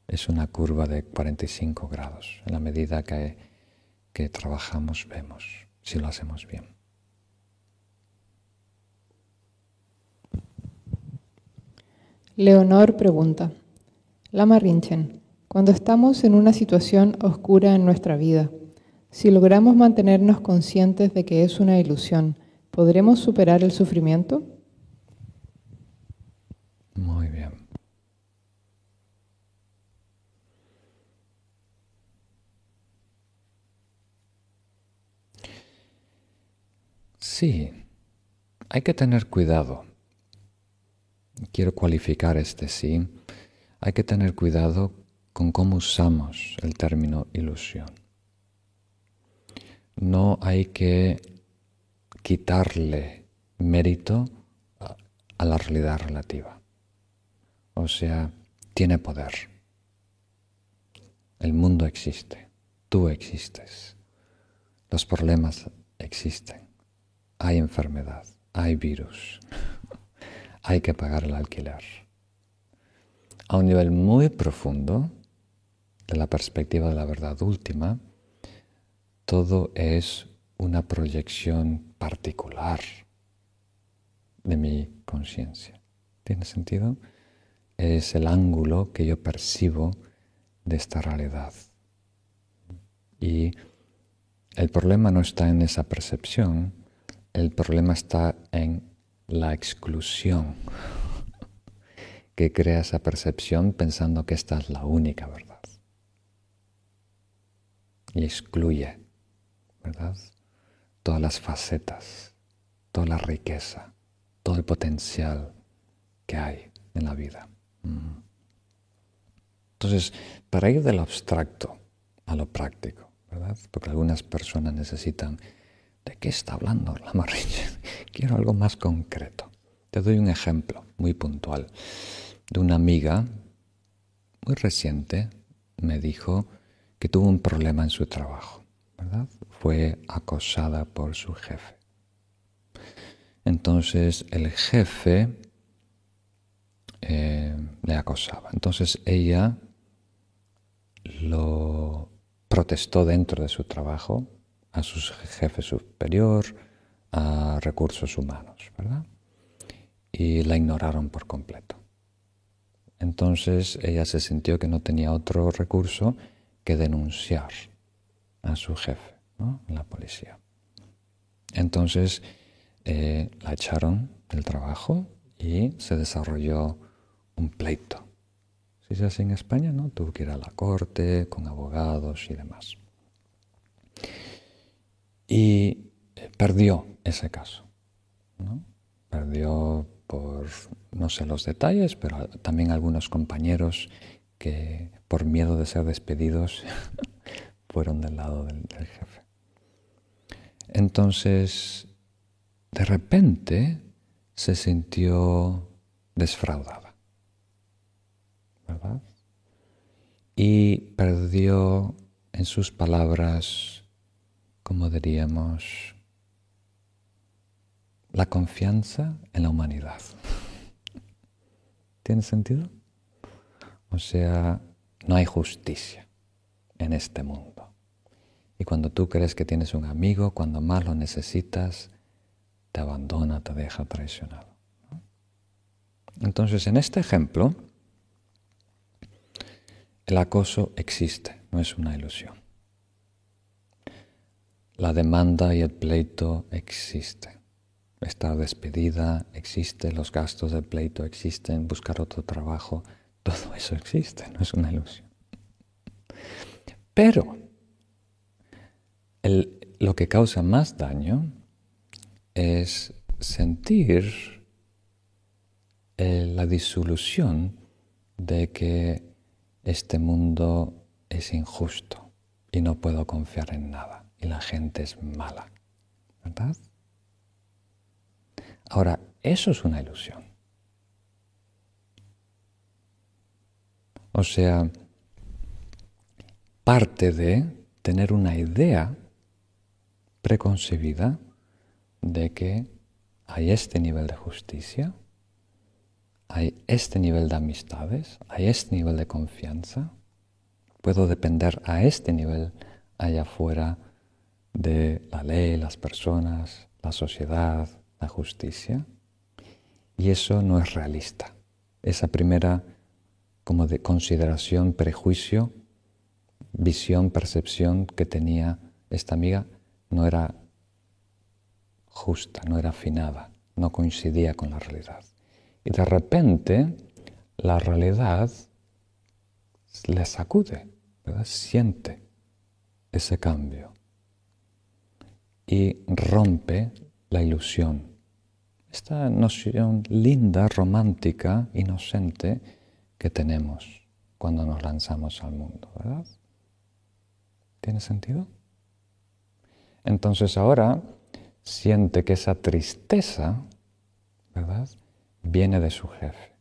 es una curva de 45 grados. En la medida que trabajamos, vemos si lo hacemos bien. Leonor pregunta, Lama Rinchen, cuando estamos en una situación oscura en nuestra vida, si logramos mantenernos conscientes de que es una ilusión, ¿podremos superar el sufrimiento? Muy bien. Sí, hay que tener cuidado. Quiero cualificar este sí. Hay que tener cuidado con cómo usamos el término ilusión. No hay que quitarle mérito a la realidad relativa. O sea, tiene poder. El mundo existe. Tú existes. Los problemas existen. Hay enfermedad. Hay virus. Hay que pagar el alquiler. A un nivel muy profundo, de la perspectiva de la verdad última, todo es una proyección particular de mi conciencia. ¿Tiene sentido? Es el ángulo que yo percibo de esta realidad. Y el problema no está en esa percepción, el problema está en la exclusión que crea esa percepción pensando que esta es la única verdad. Y excluye, ¿verdad? Todas las facetas, toda la riqueza, todo el potencial que hay en la vida. Entonces, para ir de lo abstracto a lo práctico, ¿verdad? Porque algunas personas necesitan, ¿de qué está hablando Lama Rinchen? Quiero algo más concreto. Te doy un ejemplo muy puntual. de una amiga muy reciente, me dijo que tuvo un problema en su trabajo, ¿verdad? Fue acosada por su jefe. Entonces el jefe le acosaba. Entonces ella lo protestó dentro de su trabajo a su jefe superior, a recursos humanos, ¿verdad? Y la ignoraron por completo. Entonces ella se sintió que no tenía otro recurso que denunciar a su jefe, ¿no? En la policía. Entonces la echaron del trabajo y se desarrolló un pleito. Si se hace en España, ¿no? Tuvo que ir a la corte con abogados y demás. Y perdió ese caso, ¿no? Perdió por, no sé los detalles, pero también algunos compañeros que por miedo de ser despedidos fueron del lado del jefe. Entonces, de repente se sintió desfraudada, ¿verdad? Y perdió, en sus palabras, como diríamos, la confianza en la humanidad. ¿Tiene sentido? O sea, no hay justicia en este mundo. Y cuando tú crees que tienes un amigo, cuando más lo necesitas, te abandona, te deja traicionado, ¿no? Entonces, en este ejemplo, el acoso existe, no es una ilusión. La demanda y el pleito existen. Estar despedida existe, los gastos del pleito existen, buscar otro trabajo, todo eso existe, no es una ilusión. Pero lo que causa más daño es sentir la disolución de que este mundo es injusto y no puedo confiar en nada y la gente es mala, ¿verdad? Ahora, eso es una ilusión. O sea, parte de tener una idea preconcebida de que hay este nivel de justicia, hay este nivel de amistades, hay este nivel de confianza, puedo depender a este nivel allá afuera de la ley, las personas, la sociedad, la justicia, y eso no es realista. Esa primera como de consideración, prejuicio, visión, percepción que tenía esta amiga no era justa, no era afinada, no coincidía con la realidad. Y de repente la realidad le sacude, ¿verdad? Siente ese cambio y rompe la ilusión. Esta noción linda, romántica, inocente que tenemos cuando nos lanzamos al mundo, ¿verdad? ¿Tiene sentido? Entonces ahora siente que esa tristeza, ¿verdad?, viene de su jefe,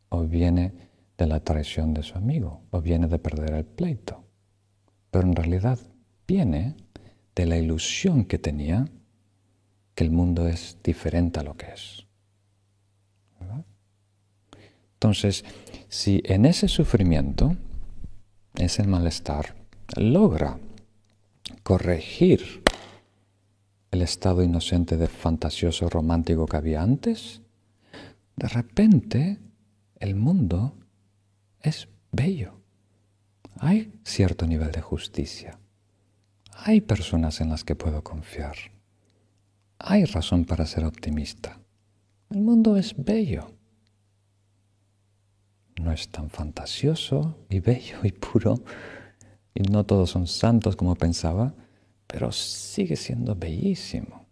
o viene de la traición de su amigo, o viene de perder el pleito. Pero en realidad viene de la ilusión que tenía que el mundo es diferente a lo que es, ¿verdad? Entonces, si en ese sufrimiento, ese malestar, logra corregir el estado inocente de fantasioso romántico que había antes, de repente el mundo es bello. Hay cierto nivel de justicia. Hay personas en las que puedo confiar. Hay razón para ser optimista. El mundo es bello. No es tan fantasioso y bello y puro, y no todos son santos como pensaba, pero sigue siendo bellísimo.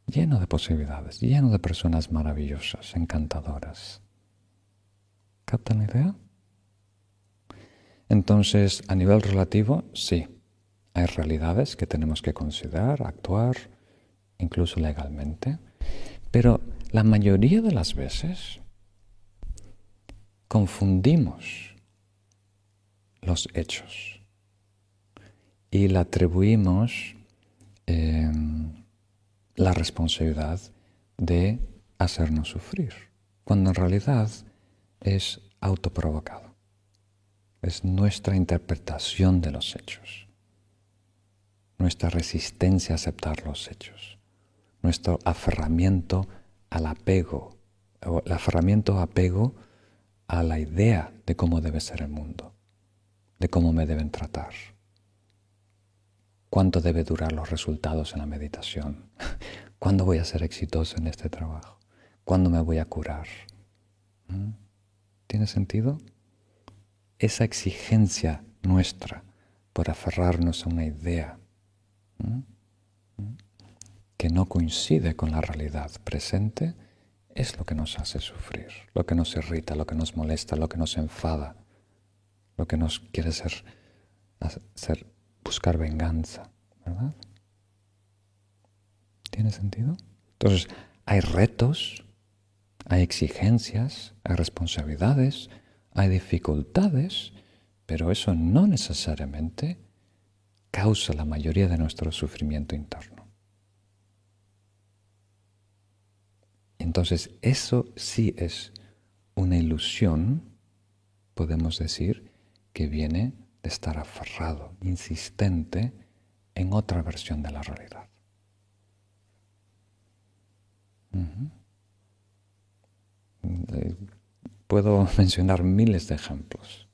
Lleno de posibilidades, lleno de personas maravillosas, encantadoras. ¿Captan la idea? Entonces, a nivel relativo, sí, hay realidades que tenemos que considerar, actuar, incluso legalmente, pero la mayoría de las veces confundimos los hechos y le atribuimos la responsabilidad de hacernos sufrir, cuando en realidad es autoprovocado. Es nuestra interpretación de los hechos, nuestra resistencia a aceptar los hechos, nuestro aferramiento al apego, o el aferramiento apego a la idea de cómo debe ser el mundo, de cómo me deben tratar, cuánto debe durar los resultados en la meditación, cuándo voy a ser exitoso en este trabajo, cuándo me voy a curar. ¿Tiene sentido? Esa exigencia nuestra por aferrarnos a una idea que no coincide con la realidad presente es lo que nos hace sufrir, lo que nos irrita, lo que nos molesta, lo que nos enfada, lo que nos quiere buscar venganza, ¿verdad? ¿Tiene sentido? Entonces, hay retos, hay exigencias, hay responsabilidades, hay dificultades, pero eso no necesariamente causa la mayoría de nuestro sufrimiento interno. Entonces, eso sí es una ilusión, podemos decir, que viene de estar aferrado, insistente en otra versión de la realidad. Puedo mencionar miles de ejemplos.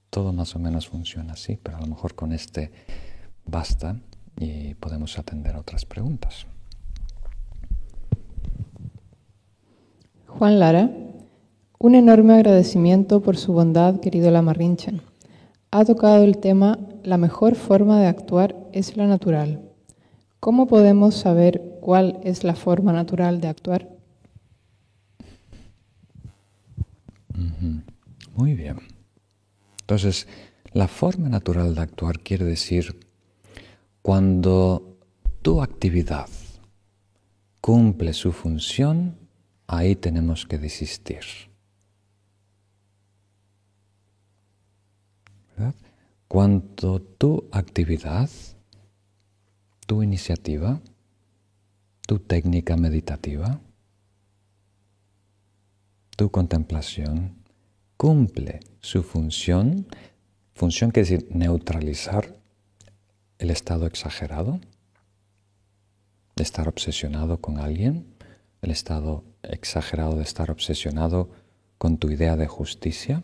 Todo más o menos funciona así, pero a lo mejor con este basta y podemos atender otras preguntas. Juan Lara, un enorme agradecimiento por su bondad, querido Lama Rinchen. Ha tocado el tema "La mejor forma de actuar es la natural". ¿Cómo podemos saber cuál es la forma natural de actuar? Muy bien. Entonces, la forma natural de actuar quiere decir cuando tu actividad cumple su función, ahí tenemos que desistir. ¿Verdad? Cuando tu actividad, tu iniciativa, tu técnica meditativa, tu contemplación cumple su función quiere decir neutralizar el estado exagerado de estar obsesionado con alguien, el estado exagerado de estar obsesionado con tu idea de justicia,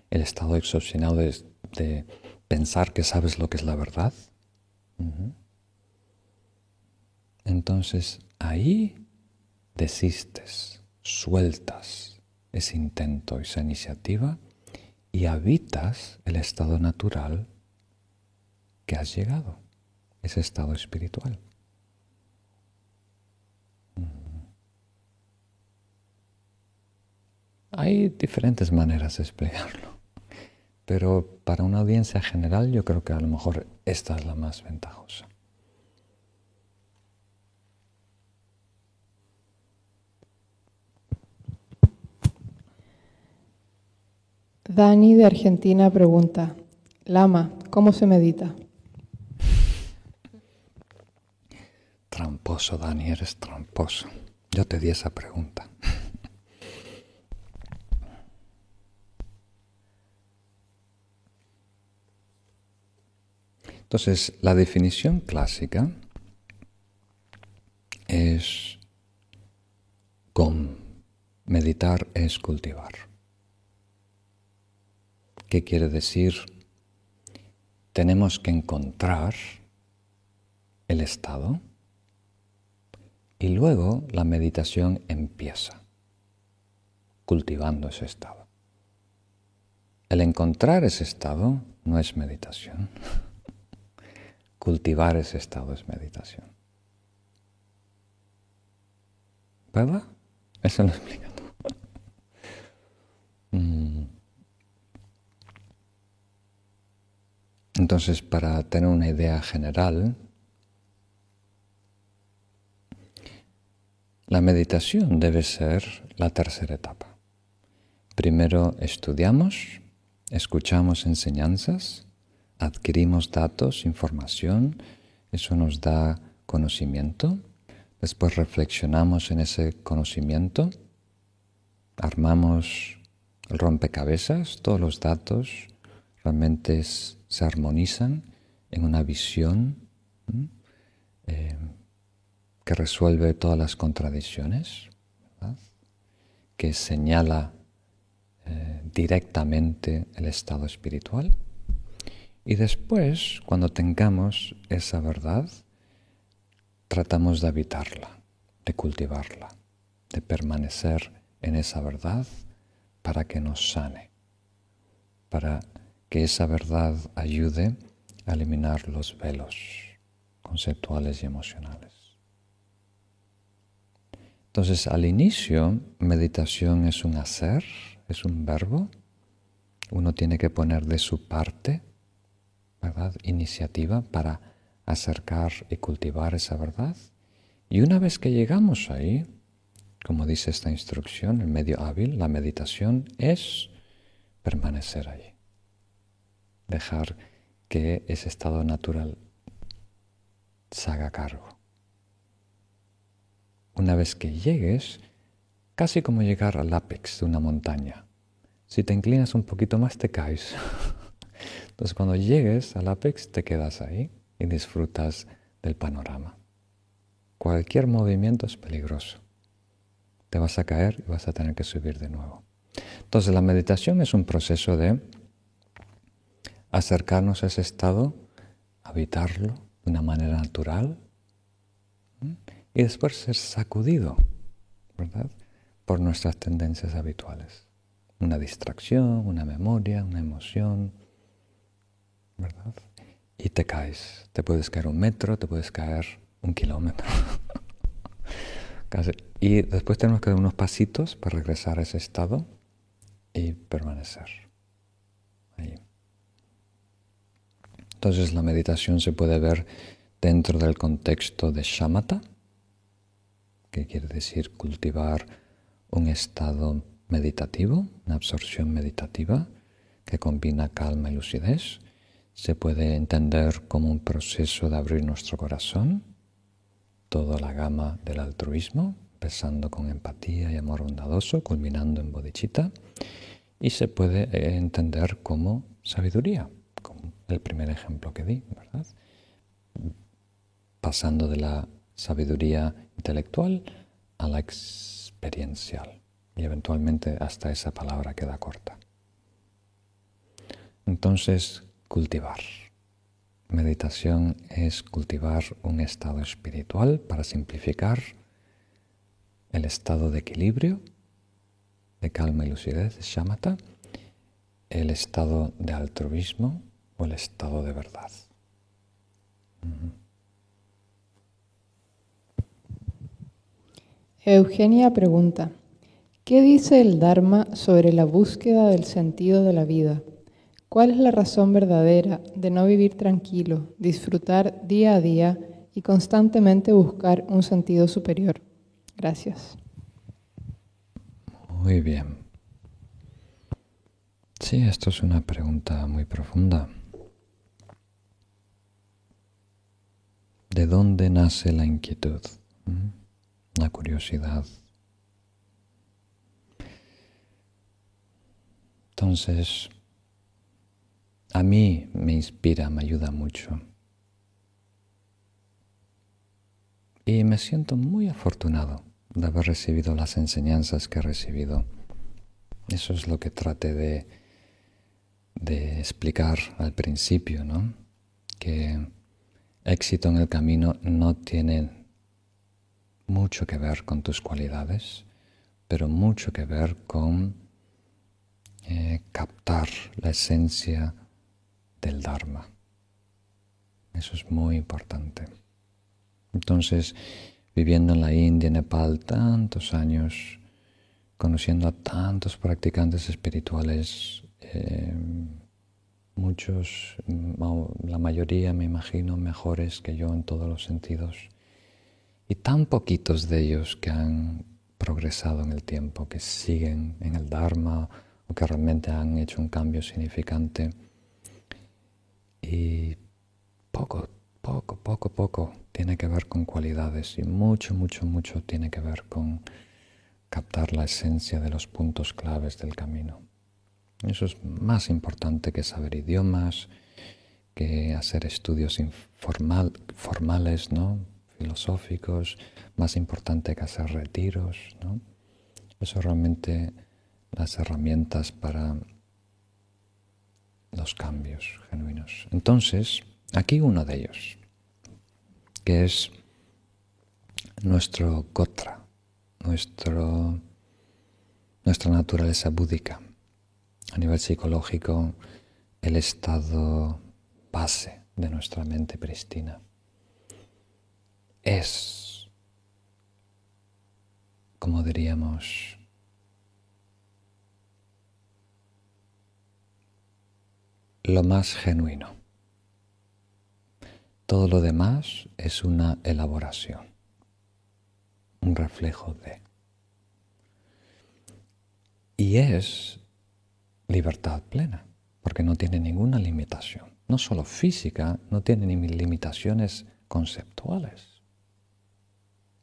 el estado obsesionado de pensar que sabes lo que es la verdad. Entonces ahí desistes, sueltas ese intento, esa iniciativa y habitas el estado natural que has llegado, ese estado espiritual. Hay diferentes maneras de explicarlo, pero para una audiencia general yo creo que a lo mejor esta es la más ventajosa. Dani de Argentina pregunta, Lama, ¿cómo se medita? Tramposo, Dani, eres tramposo. Yo te di esa pregunta. Entonces, la definición clásica es meditar es cultivar. ¿Qué quiere decir? Tenemos que encontrar el estado y luego la meditación empieza cultivando ese estado. El encontrar ese estado no es meditación. Cultivar ese estado es meditación. ¿Verdad? Eso lo explica todo. Entonces, para tener una idea general, la meditación debe ser la tercera etapa. Primero estudiamos, escuchamos enseñanzas, adquirimos datos, información, eso nos da conocimiento. Después reflexionamos en ese conocimiento, armamos el rompecabezas, todos los datos realmente se armonizan en una visión que resuelve todas las contradicciones, ¿verdad? Que señala directamente el estado espiritual. Y después, cuando tengamos esa verdad, tratamos de habitarla, de cultivarla, de permanecer en esa verdad para que nos sane, para que esa verdad ayude a eliminar los velos conceptuales y emocionales. Entonces, al inicio, meditación es un hacer, es un verbo. Uno tiene que poner de su parte, ¿verdad?, iniciativa para acercar y cultivar esa verdad. Y una vez que llegamos ahí, como dice esta instrucción, el medio hábil, la meditación es permanecer allí. Dejar que ese estado natural se haga cargo. Una vez que llegues, casi como llegar al ápex de una montaña. Si te inclinas un poquito más, te caes. Entonces, cuando llegues al ápex, te quedas ahí y disfrutas del panorama. Cualquier movimiento es peligroso. Te vas a caer y vas a tener que subir de nuevo. Entonces, la meditación es un proceso de acercarnos a ese estado, habitarlo de una manera natural, y después ser sacudido, ¿verdad?, por nuestras tendencias habituales. Una distracción, una memoria, una emoción, ¿verdad? Y te caes. Te puedes caer 1 metro, te puedes caer 1 kilómetro. Y después tenemos que dar unos pasitos para regresar a ese estado y permanecer ahí. Entonces la meditación se puede ver dentro del contexto de shamatha, que quiere decir cultivar un estado meditativo, una absorción meditativa que combina calma y lucidez. Se puede entender como un proceso de abrir nuestro corazón, toda la gama del altruismo, empezando con empatía y amor bondadoso, culminando en bodhicitta, y se puede entender como sabiduría, como el primer ejemplo que di, ¿verdad?, pasando de la sabiduría intelectual a la experiencial, y eventualmente hasta esa palabra queda corta. Entonces, cultivar. Meditación es cultivar un estado espiritual, para simplificar, el estado de equilibrio, de calma y lucidez, de shamatha, el estado de altruismo o el estado de verdad. Eugenia pregunta, ¿qué dice el Dharma sobre la búsqueda del sentido de la vida? ¿Cuál es la razón verdadera de no vivir tranquilo, disfrutar día a día y constantemente buscar un sentido superior? Gracias. Muy bien. Sí, esto es una pregunta muy profunda. ¿De dónde nace la inquietud? La curiosidad. Entonces, a mí me inspira, me ayuda mucho. Y me siento muy afortunado de haber recibido las enseñanzas que he recibido. Eso es lo que traté de explicar al principio, ¿no? Que éxito en el camino no tiene mucho que ver con tus cualidades, pero mucho que ver con captar la esencia del Dharma. Eso es muy importante. Entonces, viviendo en la India, Nepal, tantos años, conociendo a tantos practicantes espirituales, muchos, la mayoría me imagino mejores que yo en todos los sentidos, y tan poquitos de ellos que han progresado en el tiempo, que siguen en el Dharma o que realmente han hecho un cambio significante. Y poco tiene que ver con cualidades y mucho tiene que ver con captar la esencia de los puntos claves del camino. Eso es más importante que saber idiomas, que hacer estudios formales, ¿no? Filosóficos, más importante que hacer retiros, ¿no? Eso realmente las herramientas para los cambios genuinos. Entonces, aquí uno de ellos, que es nuestro gotra, nuestra naturaleza búdica. A nivel psicológico, el estado base de nuestra mente prístina es, como diríamos, lo más genuino. Todo lo demás es una elaboración, un reflejo de. Y es libertad plena, porque no tiene ninguna limitación. No solo física, no tiene ni limitaciones conceptuales,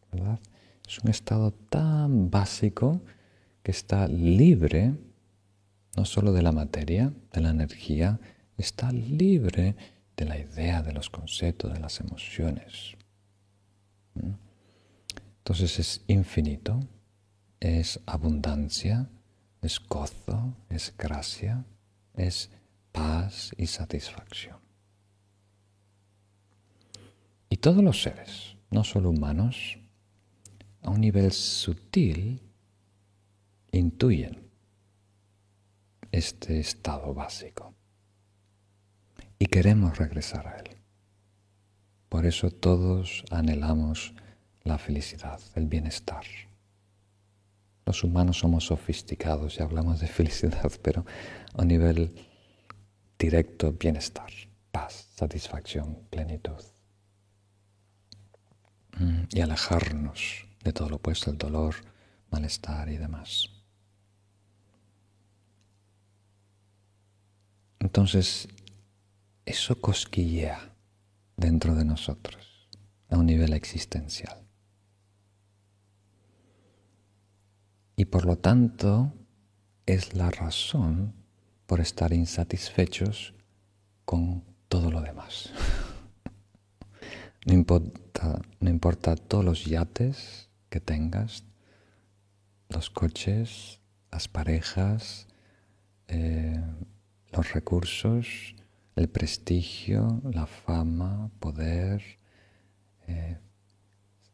¿verdad? Es un estado tan básico que está libre, no solo de la materia, de la energía, está libre de la idea, de los conceptos, de las emociones. Entonces es infinito, es abundancia, es gozo, es gracia, es paz y satisfacción. Y todos los seres, no solo humanos, a un nivel sutil, intuyen este estado básico y queremos regresar a él. Por eso todos anhelamos la felicidad, el bienestar. Los humanos somos sofisticados y hablamos de felicidad, pero a un nivel directo, bienestar, paz, satisfacción, plenitud. Y alejarnos de todo lo opuesto, el dolor, malestar y demás. Entonces, eso cosquillea dentro de nosotros a un nivel existencial. Y por lo tanto, es la razón por estar insatisfechos con todo lo demás. No importa todos los yates que tengas, los coches, las parejas, los recursos, el prestigio, la fama, poder,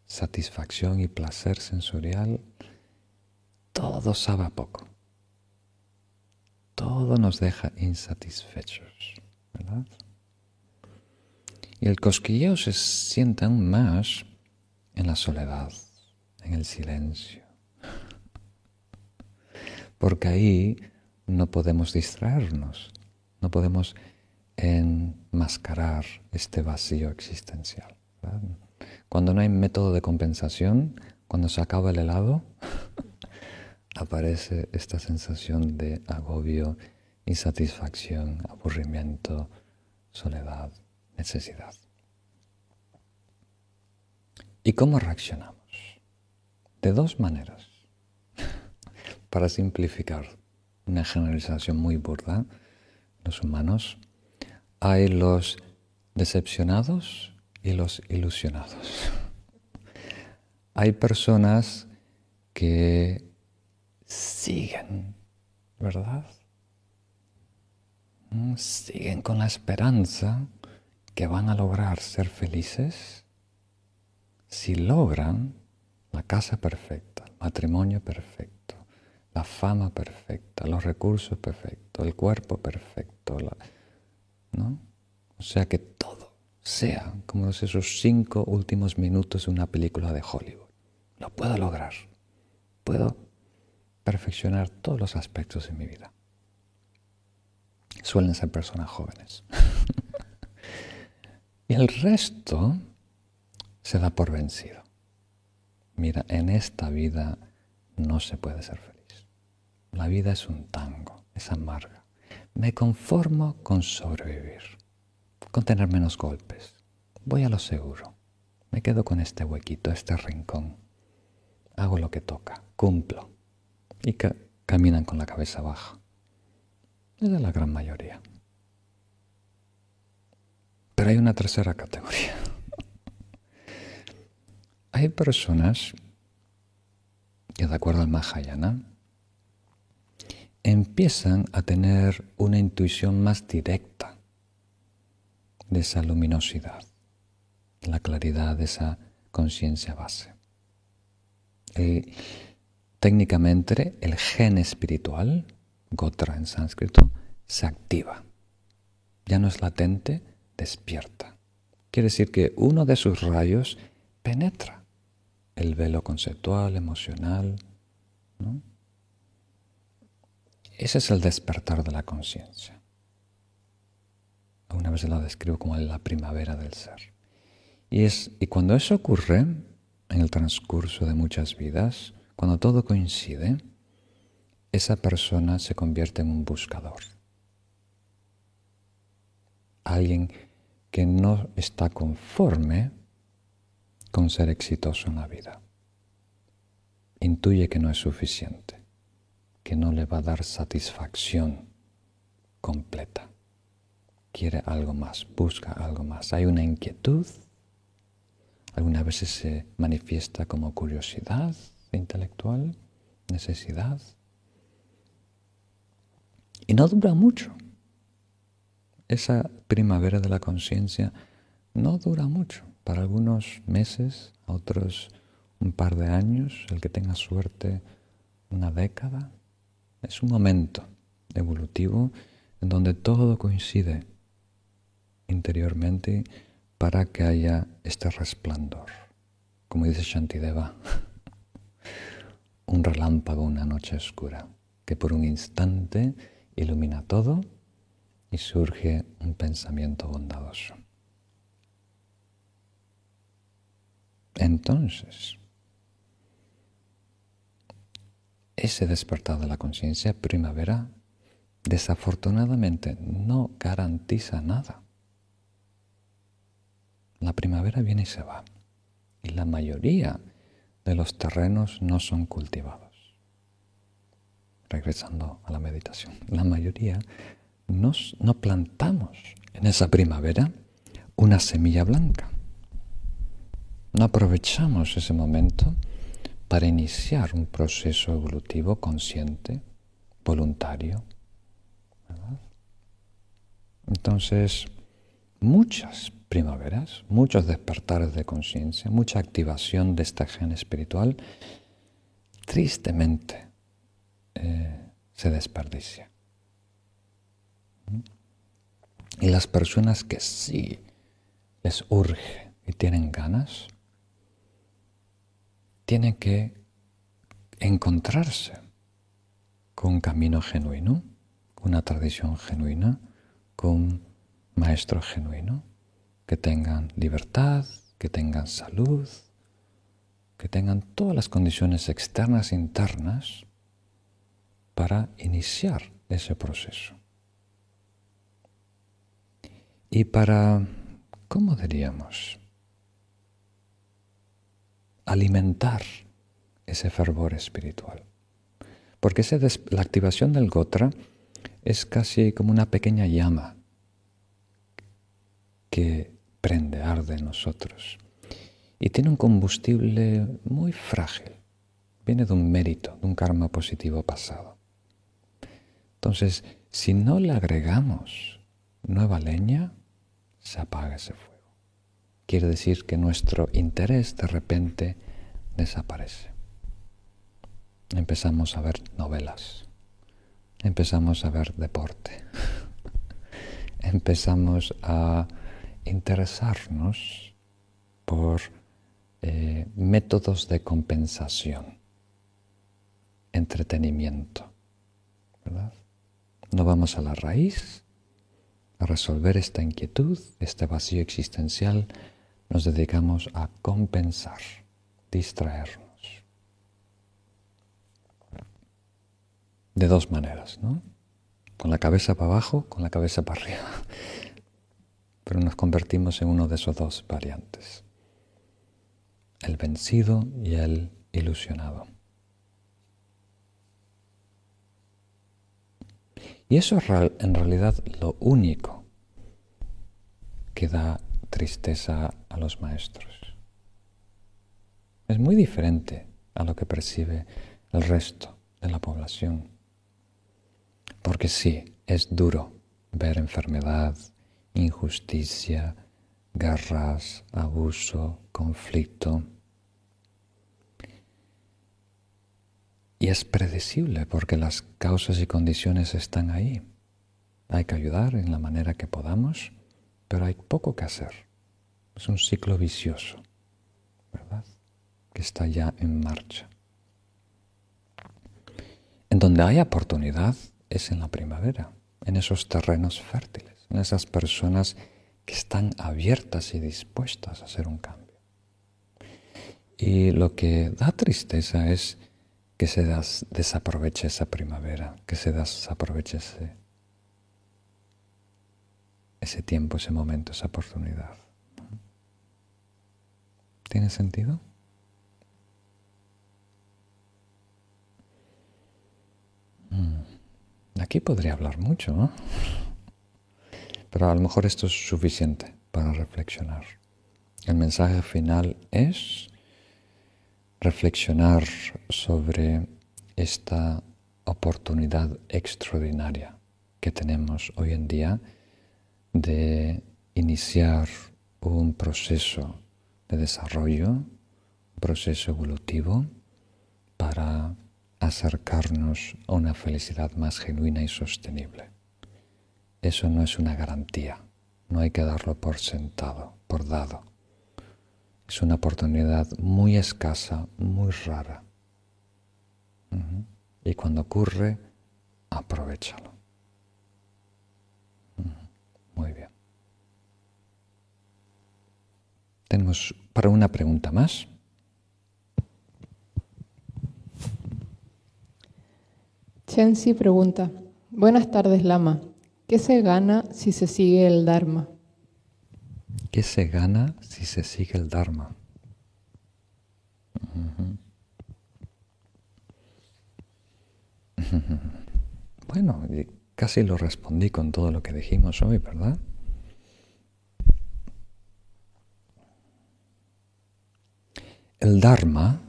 satisfacción y placer sensorial, todo sabe a poco. Todo nos deja insatisfechos, ¿verdad? Y el cosquilleo se siente aún más en la soledad, en el silencio. Porque ahí no podemos distraernos, no podemos enmascarar este vacío existencial, ¿verdad? Cuando no hay método de compensación, cuando se acaba el helado, aparece esta sensación de agobio, insatisfacción, aburrimiento, soledad, necesidad. ¿Y cómo reaccionamos? De dos maneras. Para simplificar una generalización muy burda, los humanos, hay los decepcionados y los ilusionados. Hay personas que siguen, ¿verdad? Siguen con la esperanza que van a lograr ser felices si logran la casa perfecta, el matrimonio perfecto, la fama perfecta, los recursos perfectos, el cuerpo perfecto, ¿no? O sea, que todo sea como esos 5 últimos minutos de una película de Hollywood. Lo puedo lograr. Puedo perfeccionar todos los aspectos de mi vida. Suelen ser personas jóvenes. Y el resto se da por vencido. Mira, en esta vida no se puede ser feliz. La vida es un tango. es amarga. Me conformo con sobrevivir, con tener menos golpes. Voy a lo seguro. Me quedo con este huequito, este rincón. Hago lo que toca, cumplo. Y caminan con la cabeza baja. Es de la gran mayoría. Pero hay una tercera categoría. Hay personas que, de acuerdo al Mahayana, empiezan a tener una intuición más directa de esa luminosidad, la claridad de esa conciencia base. Técnicamente, el gen espiritual, gotra en sánscrito, se activa. Ya no es latente, despierta. Quiere decir que uno de sus rayos penetra el velo conceptual, emocional, ¿no? Ese es el despertar de la conciencia. Alguna vez lo describo como la primavera del ser. Y cuando eso ocurre en el transcurso de muchas vidas, cuando todo coincide, esa persona se convierte en un buscador. Alguien que no está conforme con ser exitoso en la vida. Intuye que no es suficiente, que no le va a dar satisfacción completa. Quiere algo más, busca algo más. Hay una inquietud, algunas veces se manifiesta como curiosidad intelectual, necesidad. Y no dura mucho. Esa primavera de la conciencia no dura mucho. Para algunos meses, a otros un par de años, el que tenga suerte una década. Es un momento evolutivo en donde todo coincide interiormente para que haya este resplandor. Como dice Shantideva, un relámpago, una noche oscura, que por un instante ilumina todo y surge un pensamiento bondadoso. Entonces, ese despertar de la conciencia, primavera, desafortunadamente no garantiza nada. La primavera viene y se va. Y la mayoría de los terrenos no son cultivados. Regresando a la meditación, la mayoría no plantamos en esa primavera una semilla blanca. No aprovechamos ese momento para iniciar un proceso evolutivo consciente, voluntario, ¿verdad? Entonces, muchas primaveras, muchos despertares de conciencia, mucha activación de este gen espiritual, tristemente se desperdicia. Y las personas que sí les urge y tienen ganas, tienen que encontrarse con un camino genuino, con una tradición genuina, con un maestro genuino, que tengan libertad, que tengan salud, que tengan todas las condiciones externas e internas para iniciar ese proceso. Y para, ¿cómo diríamos?, alimentar ese fervor espiritual. Porque la activación del Gotra es casi como una pequeña llama que prende, arde en nosotros. Y tiene un combustible muy frágil. Viene de un mérito, de un karma positivo pasado. Entonces, si no le agregamos nueva leña, se apaga ese fuego. Quiere decir que nuestro interés de repente desaparece. Empezamos a ver novelas, empezamos a ver deporte, empezamos a interesarnos por métodos de compensación, entretenimiento, ¿verdad? No vamos a la raíz, a resolver esta inquietud, este vacío existencial. Nos dedicamos a compensar, distraernos. De dos maneras, ¿no? con la cabeza para abajo, con la cabeza para arriba. Pero nos convertimos en uno de esos dos variantes, el vencido y el ilusionado. Y eso es en realidad lo único que da tristeza a los maestros. Es muy diferente a lo que percibe el resto de la población. Porque sí, es duro ver enfermedad, injusticia, guerras, abuso, conflicto. Y es predecible porque las causas y condiciones están ahí. Hay que ayudar en la manera que podamos, pero hay poco que hacer. Es un ciclo vicioso, ¿verdad? Que está ya en marcha. En donde hay oportunidad es en la primavera, en esos terrenos fértiles, en esas personas que están abiertas y dispuestas a hacer un cambio. Y lo que da tristeza es que se desaproveche esa primavera, que se desaproveche ese tiempo, ese momento, esa oportunidad. ¿Tiene sentido? Aquí podría hablar mucho, ¿no? Pero a lo mejor esto es suficiente para reflexionar. El mensaje final es reflexionar sobre esta oportunidad extraordinaria que tenemos hoy en día de iniciar un proceso de desarrollo, un proceso evolutivo para acercarnos a una felicidad más genuina y sostenible. Eso no es una garantía, no hay que darlo por sentado, por dado. Es una oportunidad muy escasa, muy rara. Y cuando ocurre, aprovéchalo. Muy bien. Tenemos para una pregunta más. Chensi pregunta: buenas tardes, Lama. ¿Qué se gana si se sigue el Dharma? ¿Qué se gana si se sigue el Dharma? Bueno, casi lo respondí con todo lo que dijimos hoy, ¿verdad? El Dharma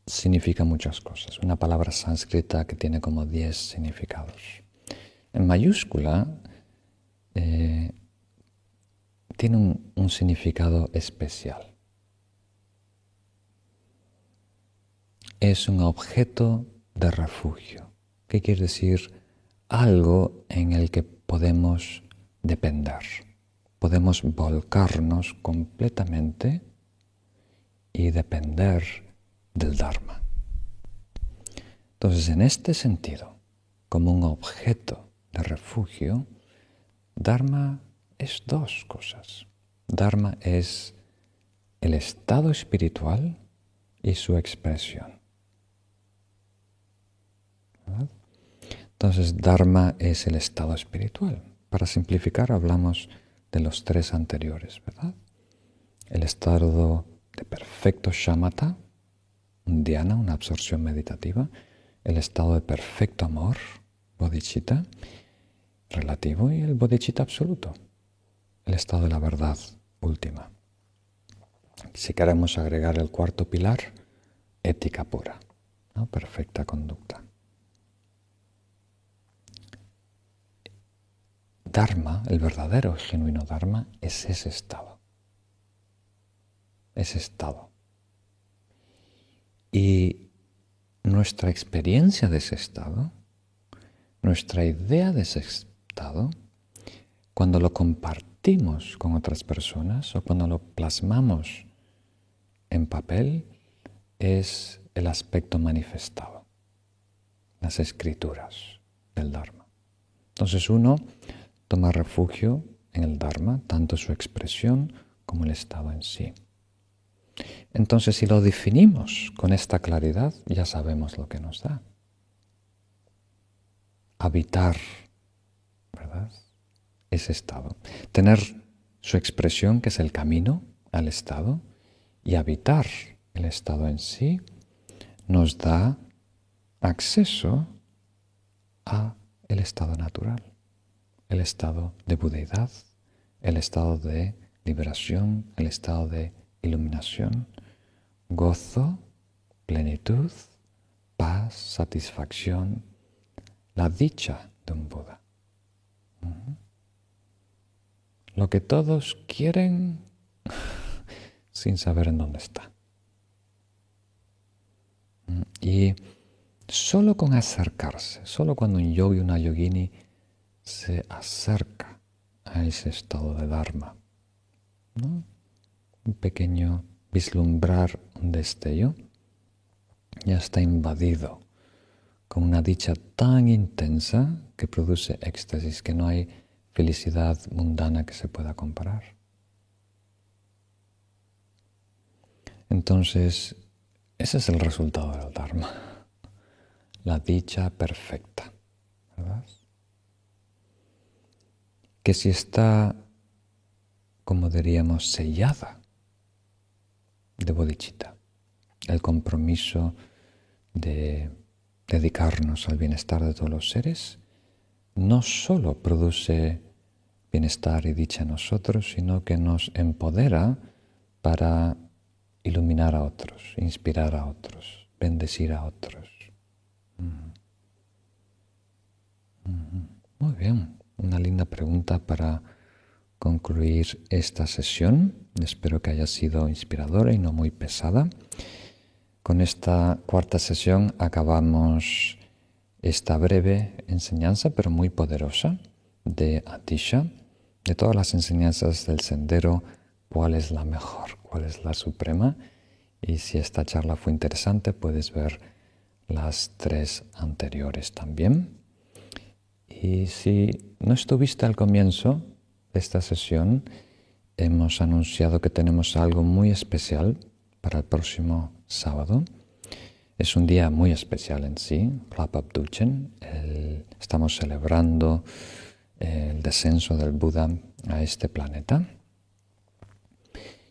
significa muchas cosas. Una palabra sánscrita que tiene como 10 significados. En mayúscula tiene un significado especial. Es un objeto de refugio. ¿Qué quiere decir? Algo en el que podemos depender. Podemos volcarnos completamente y depender del Dharma. Entonces, en este sentido, como un objeto de refugio, Dharma es dos cosas. Dharma es el estado espiritual y su expresión. ¿Verdad? Entonces, Dharma es el estado espiritual. Para simplificar, hablamos de los tres anteriores, ¿verdad? El estado de perfecto shamatha, un dhyana, una absorción meditativa, el estado de perfecto amor, bodhicitta, relativo, y el bodhicitta absoluto, el estado de la verdad última. Si queremos agregar el cuarto pilar, ética pura, ¿no? Perfecta conducta. Dharma, el verdadero, genuino Dharma, es ese estado. Ese estado. Y nuestra experiencia de ese estado, nuestra idea de ese estado, cuando lo compartimos con otras personas o cuando lo plasmamos en papel, es el aspecto manifestado, las escrituras del Dharma. Entonces uno toma refugio en el Dharma, tanto su expresión como el estado en sí. Entonces, si lo definimos con esta claridad, ya sabemos lo que nos da. habitar, ¿verdad?, ese estado. Tener su expresión, que es el camino al estado, y habitar el estado en sí, nos da acceso a el estado natural, el estado de budeidad, el estado de liberación, el estado de iluminación, gozo, plenitud, paz, satisfacción, la dicha de un Buda. Lo que todos quieren sin saber en dónde está. Y solo con acercarse, solo cuando un yogi o una yogini se acerca a ese estado de Dharma, ¿no?, un pequeño vislumbrar, un destello, ya está invadido con una dicha tan intensa que produce éxtasis, que no hay felicidad mundana que se pueda comparar. Entonces, ese es el resultado del Dharma, la dicha perfecta, ¿verdad? Que si está, como diríamos, sellada de bodhicitta, el compromiso de dedicarnos al bienestar de todos los seres, no solo produce bienestar y dicha en nosotros, sino que nos empodera para iluminar a otros, inspirar a otros, bendecir a otros. Muy bien, una linda pregunta para concluir esta sesión. Espero que haya sido inspiradora y no muy pesada. Con esta cuarta sesión acabamos esta breve enseñanza, pero muy poderosa, de Atisha. De todas las enseñanzas del sendero, ¿cuál es la mejor? ¿Cuál es la suprema? Y si esta charla fue interesante, puedes ver las 3 anteriores también. Y si no estuviste al comienzo de esta sesión, hemos anunciado que tenemos algo muy especial para el próximo sábado. Es un día muy especial en sí, Plapa Duchen. Estamos celebrando el descenso del Buda a este planeta.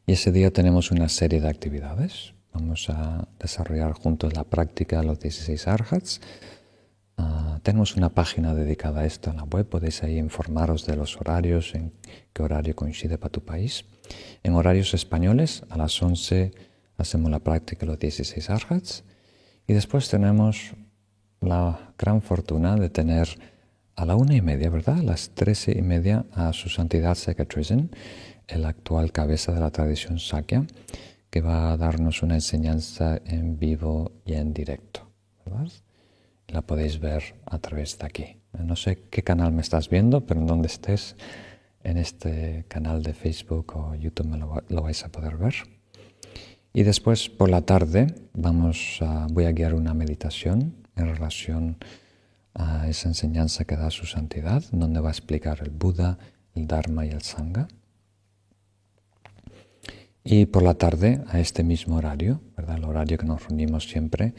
Y ese día tenemos una serie de actividades. Vamos a desarrollar juntos la práctica de los 16 Arhats. Tenemos una página dedicada a esto en la web. Podéis ahí informaros de los horarios, en qué horario coincide para tu país. En horarios españoles, a las 11 hacemos la práctica de los 16 Arhats. Y después tenemos la gran fortuna de tener a la 1:30, ¿verdad?, a las 13:30, a Su Santidad Sekhatrisen, el actual cabeza de la tradición Sakya, que va a darnos una enseñanza en vivo y en directo, ¿verdad? La podéis ver a través de aquí. No sé qué canal me estás viendo, pero en donde estés, en este canal de Facebook o YouTube lo vais a poder ver. Y después, por la tarde, voy a guiar una meditación en relación a esa enseñanza que da Su Santidad, donde va a explicar el Buda, el Dharma y el Sangha. Y por la tarde, a este mismo horario, ¿verdad?, el horario que nos reunimos siempre,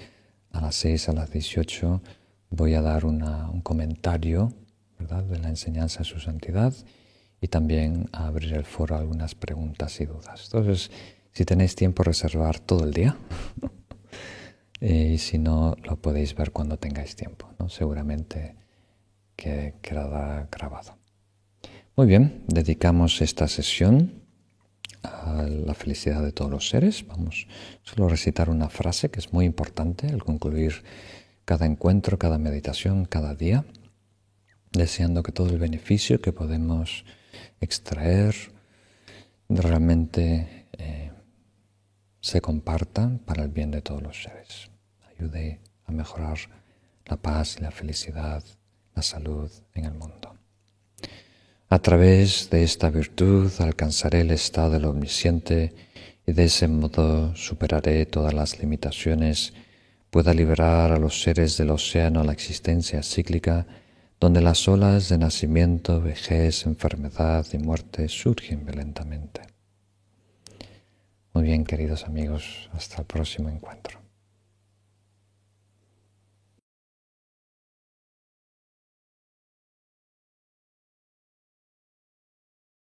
a las 6, a las 18, voy a dar un comentario, ¿verdad?, de la enseñanza de Su Santidad, y también a abrir el foro a algunas preguntas y dudas. Entonces, si tenéis tiempo, reservar todo el día. Y si no, lo podéis ver cuando tengáis tiempo, ¿no? Seguramente que quedará grabado. Muy bien, dedicamos esta sesión a la felicidad de todos los seres. Vamos solo a recitar una frase que es muy importante al concluir cada encuentro, cada meditación, cada día, deseando que todo el beneficio que podemos extraer realmente se compartan para el bien de todos los seres. Ayude a mejorar la paz y la felicidad, la salud en el mundo. A través de esta virtud alcanzaré el estado del omnisciente y de ese modo superaré todas las limitaciones, pueda liberar a los seres del océano a la existencia cíclica, donde las olas de nacimiento, vejez, enfermedad y muerte surgen violentamente. Muy bien, queridos amigos, hasta el próximo encuentro.